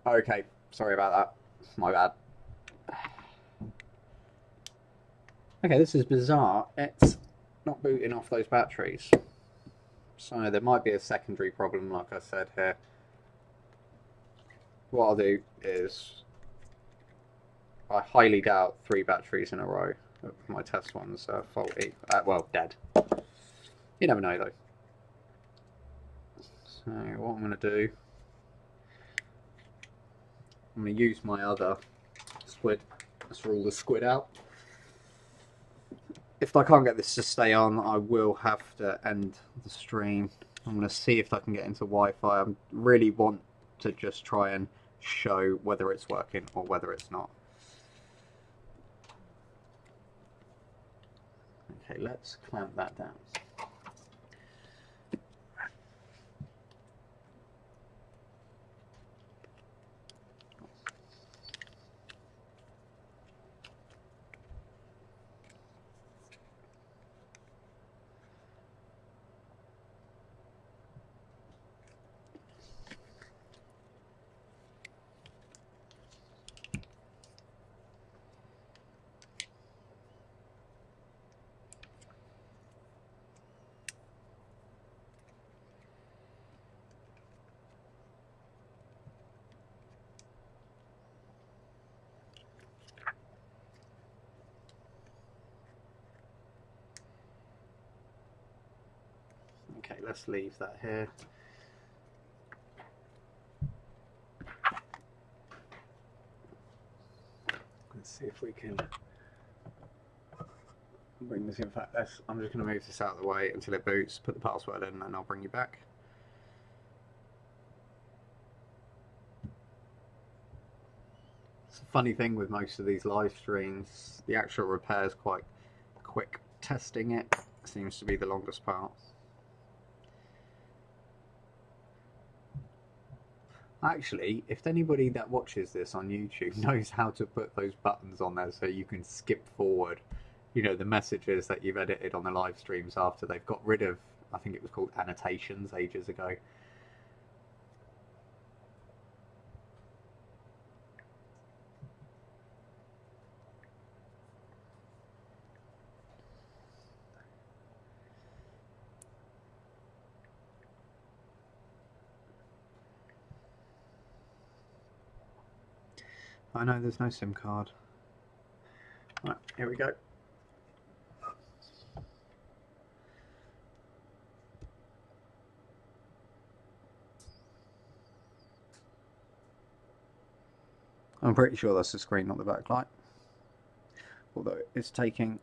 Okay, sorry about that. My bad. Okay, this is bizarre. It's not booting off those batteries. So there might be a secondary problem, like I said here. What I'll do is, I highly doubt 3 batteries in a row. My test ones are faulty. Well, dead. You never know though. So what I'm going to do, I'm going to use my other squid. Let's rule the squid out. If I can't get this to stay on, I will have to end the stream. I'm going to see if I can get into Wi-Fi. I really want to just try and show whether it's working or whether it's not. Okay, let's clamp that down. Okay, let's leave that here. Let's see if we can bring this in. Fact, I'm just going to move this out of the way until it boots, put the password in, and I'll bring you back. It's a funny thing with most of these live streams, the actual repair is quite quick. Testing it seems to be the longest part. Actually, if anybody that watches this on YouTube knows how to put those buttons on there so you can skip forward, you know, the messages that you've edited on the live streams after they've got rid of, I think it was called annotations ages ago. I know there's no SIM card. Right, here we go. I'm pretty sure that's the screen, not the backlight. Although it's taking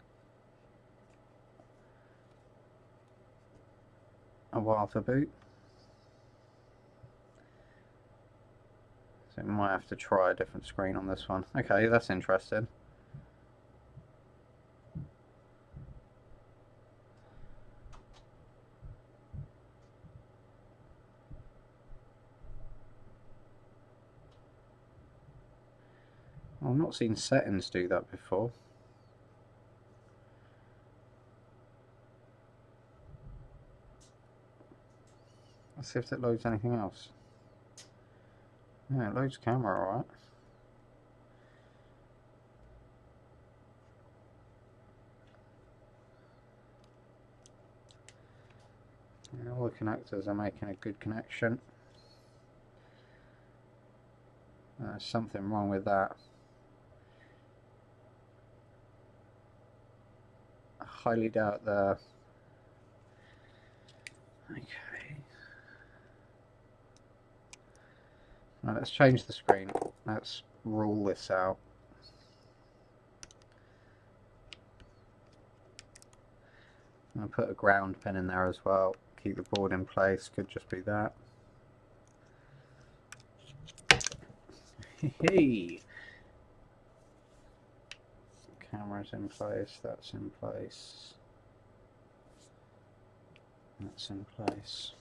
a while to boot. So we might have to try a different screen on this one. Okay, that's interesting. I've not seen settings do that before. Let's see if it loads anything else. Yeah, it loads camera, alright. Yeah, all the connectors are making a good connection. There's something wrong with that. I highly doubt the... Okay. Now let's change the screen. Let's rule this out. I'm going to put a ground pin in there as well. Keep the board in place. Could just be that. Hey! Camera's in place. That's in place. That's in place.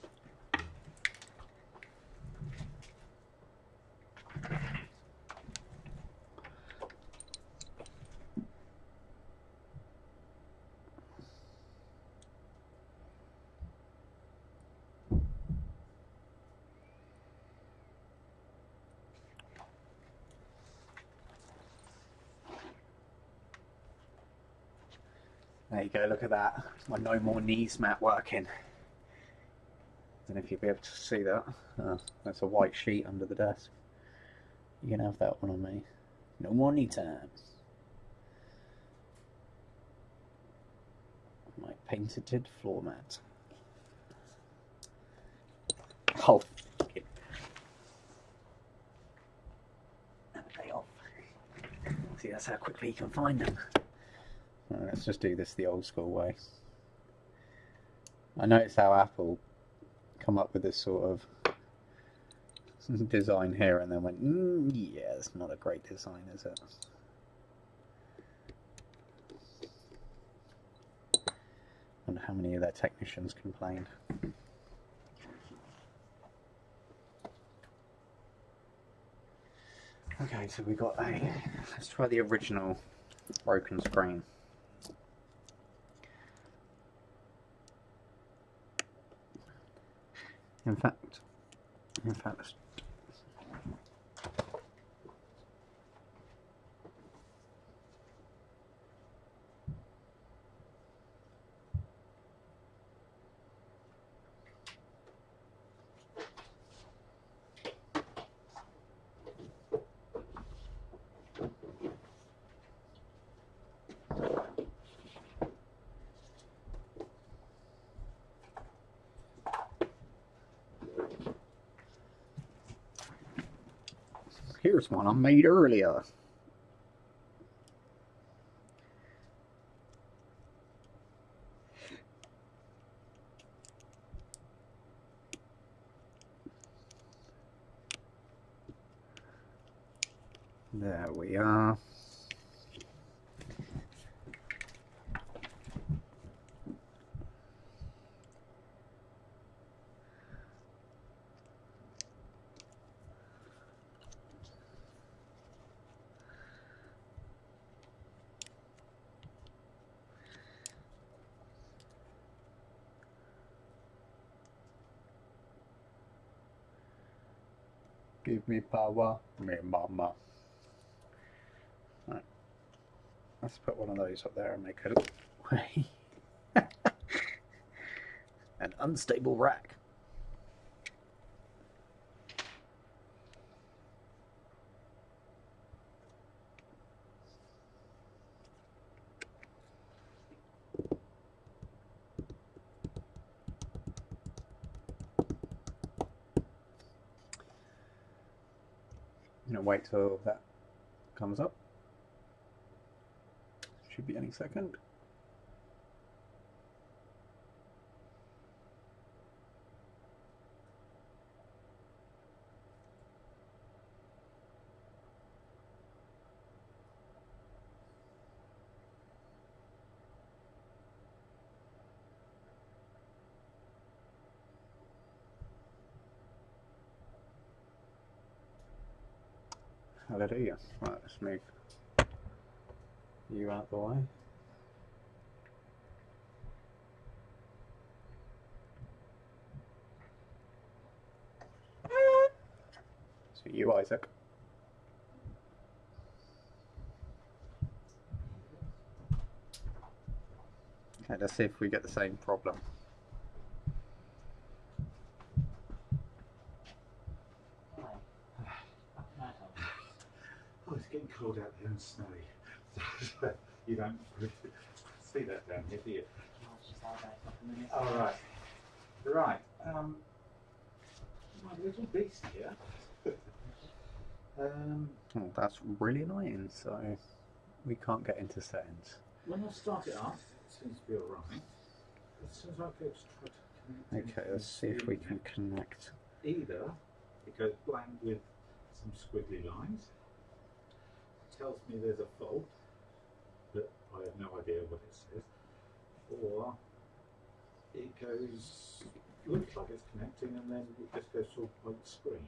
There you go, look at that. My no more knees mat working. I don't know if you'll be able to see that. That's a white sheet under the desk. You can have that one on me. No more knee time. My painted floor mat. Oh, fuck it. And a day off. See, that's how quickly you can find them. Right, let's just do this the old school way. I noticed how Apple come up with this sort of design here and then went, yeah, it's not a great design, is it? I wonder how many of their technicians complained. Okay, so we got let's try the original broken screen. In fact, let's... Here's one I made earlier. There we are. Give me power, me mama. Right. Let's put one of those up there and make it an unstable rack. I'm gonna wait till that comes up. Should be any second. Hallelujah. Right, let's move you out the way. So you, Isaac. Okay, let's see if we get the same problem. Oh, it's getting cold out there and snowy. You don't see that down here, do you? Oh, right. Right. My little beast here. Oh, that's really annoying, so we can't get into settings. When I start it up, it seems to be alright. As soon as I go to try to connect. Okay, let's see if we can connect. Either it goes blank with some squiggly lines, tells me there's a fault, but I have no idea what it says, or it goes, looks like it's connecting and then it just goes to a white screen.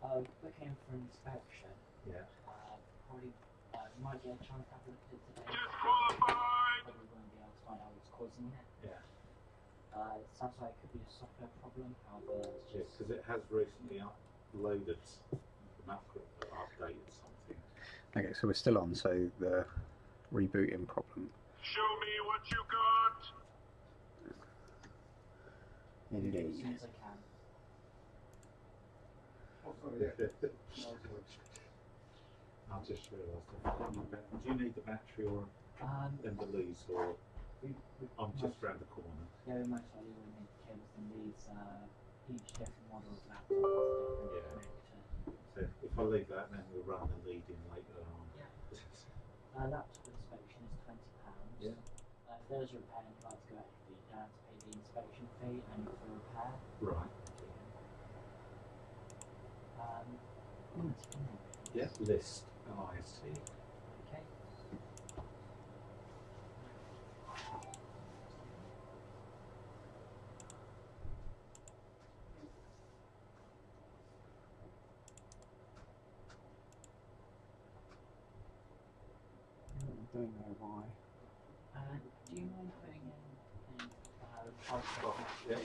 Looking for inspection. Yeah. Probably might be a chance to have a look at it today. Probably won't be able to find out what's causing it. Yeah. It sounds like it could be a software problem. However, it's Yes, just because it has recently uploaded the macro updated something. Okay, so we're still on, so the rebooting problem. Show me what you got. As Indeed. soon as I can. Oh, sorry, yeah. I just realised I forgot my battery. Do you need the battery or and the leads, or I'm just round the corner? Yeah, we most likely will need cables and leads. Each different model of laptop has a different connector. So if I leave that, then we'll run the lead in later on. Yeah. Laptop inspection is £20. Yeah. If there's a repair and you'd like to go ahead with it, you have to pay the inspection fee and for the repair. Right. Yeah. List. Oh, I see. Okay. I don't know why. Do you mind putting in pulse Yeah.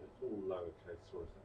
It's all lowercase, or is it?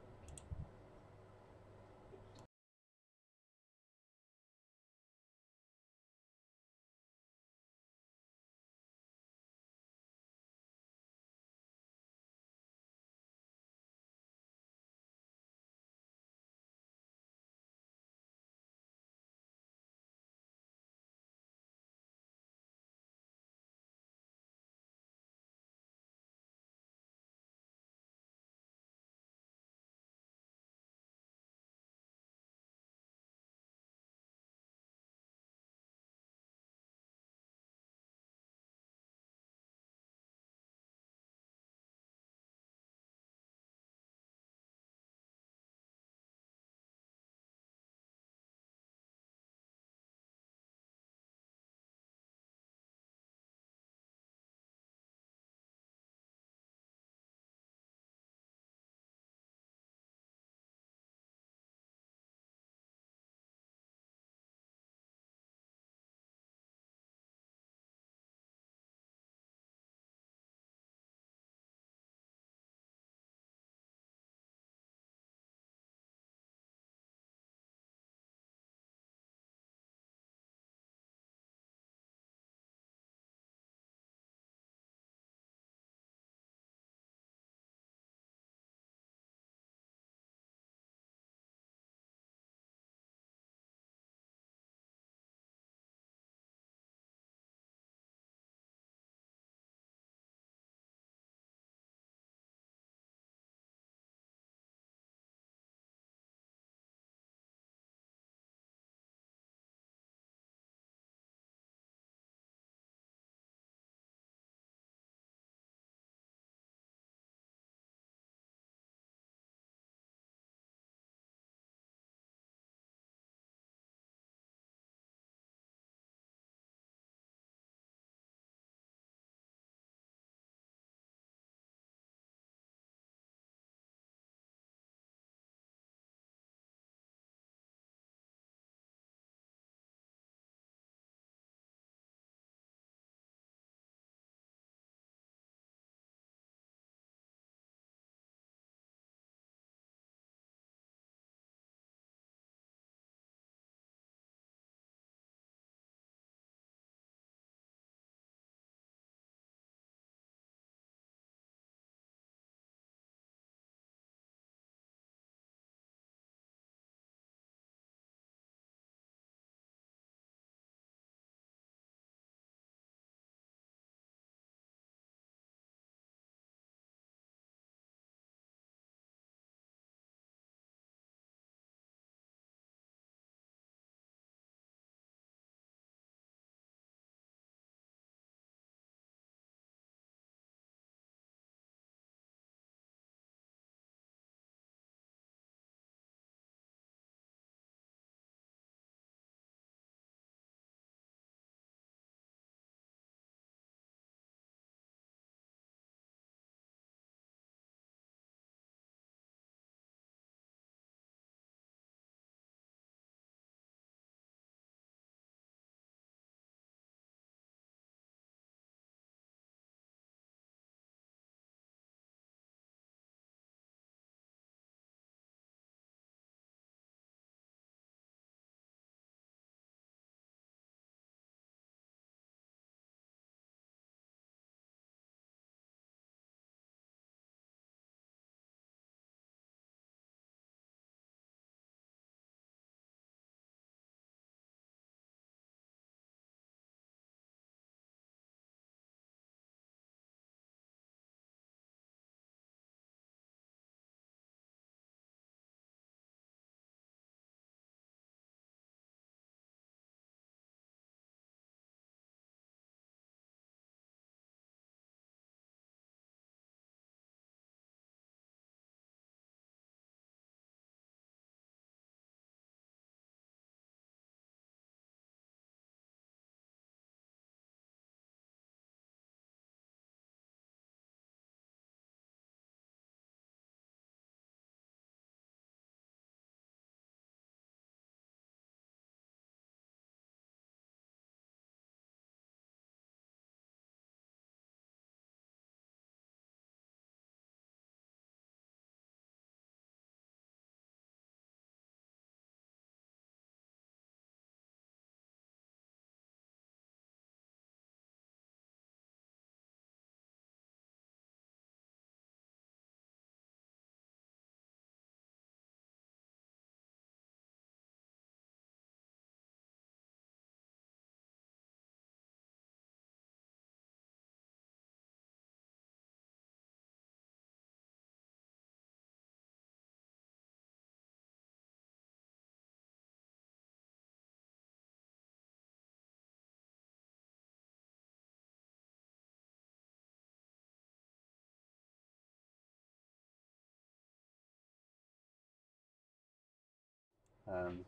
It's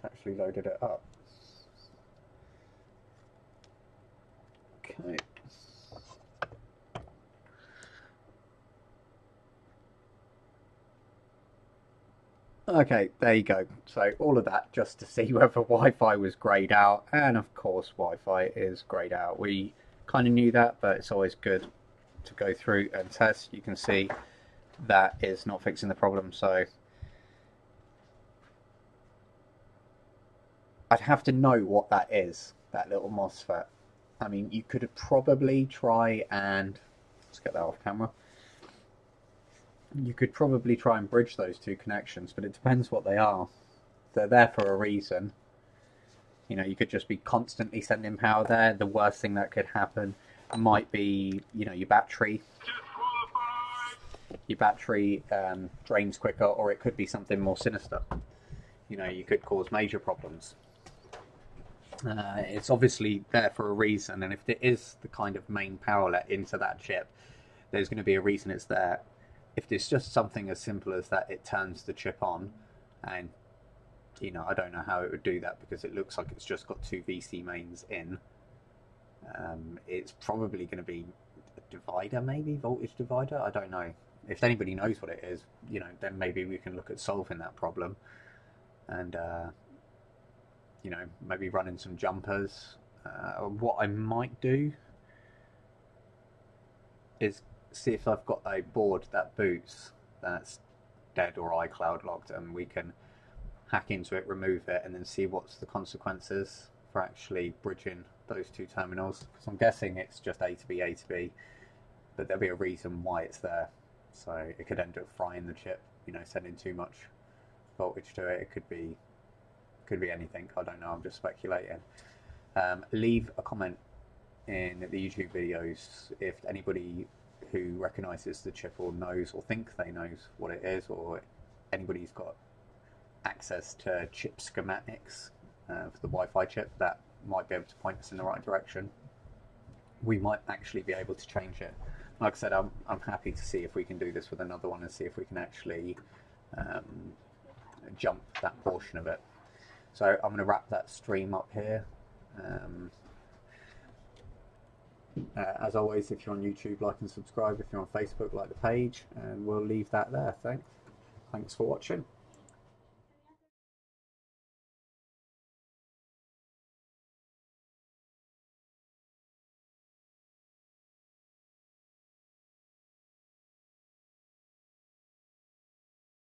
actually loaded it up. Okay. Okay, there you go. So all of that just to see whether Wi-Fi was grayed out, and of course Wi-Fi is grayed out. We kind of knew that, but it's always good to go through and test. You can see that is not fixing the problem, so I'd have to know what that is, that little MOSFET. I mean, you could probably try and, let's get that off camera. You could probably try and bridge those two connections, but it depends what they are. They're there for a reason. You know, you could just be constantly sending power there. The worst thing that could happen might be, you know, your battery drains quicker, or it could be something more sinister. You know, you could cause major problems. It's obviously there for a reason, and if it is the kind of main power let into that chip, there's going to be a reason it's there. If it's just something as simple as that, it turns the chip on, and you know, I don't know how it would do that because it looks like it's just got two VC mains in. It's probably going to be a divider, maybe voltage divider. I don't know. If anybody knows what it is, you know, then maybe we can look at solving that problem, and you know, maybe running some jumpers. What I might do is see if I've got a board that boots that's dead or iCloud locked, and we can hack into it, remove it, and then see what's the consequences for actually bridging those two terminals. Because I'm guessing it's just A to B, A to B, but there'll be a reason why it's there. So it could end up frying the chip, you know, sending too much voltage to it. It could be anything. I don't know. I'm just speculating. Leave a comment in the YouTube videos if anybody who recognises the chip or knows or think they knows what it is, or anybody's got access to chip schematics for the Wi-Fi chip that might be able to point us in the right direction. We might actually be able to change it. Like I said, I'm happy to see if we can do this with another one and see if we can actually jump that portion of it. So I'm going to wrap that stream up here. As always, if you're on YouTube, like and subscribe. If you're on Facebook, like the page, and we'll leave that there. Thanks for watching.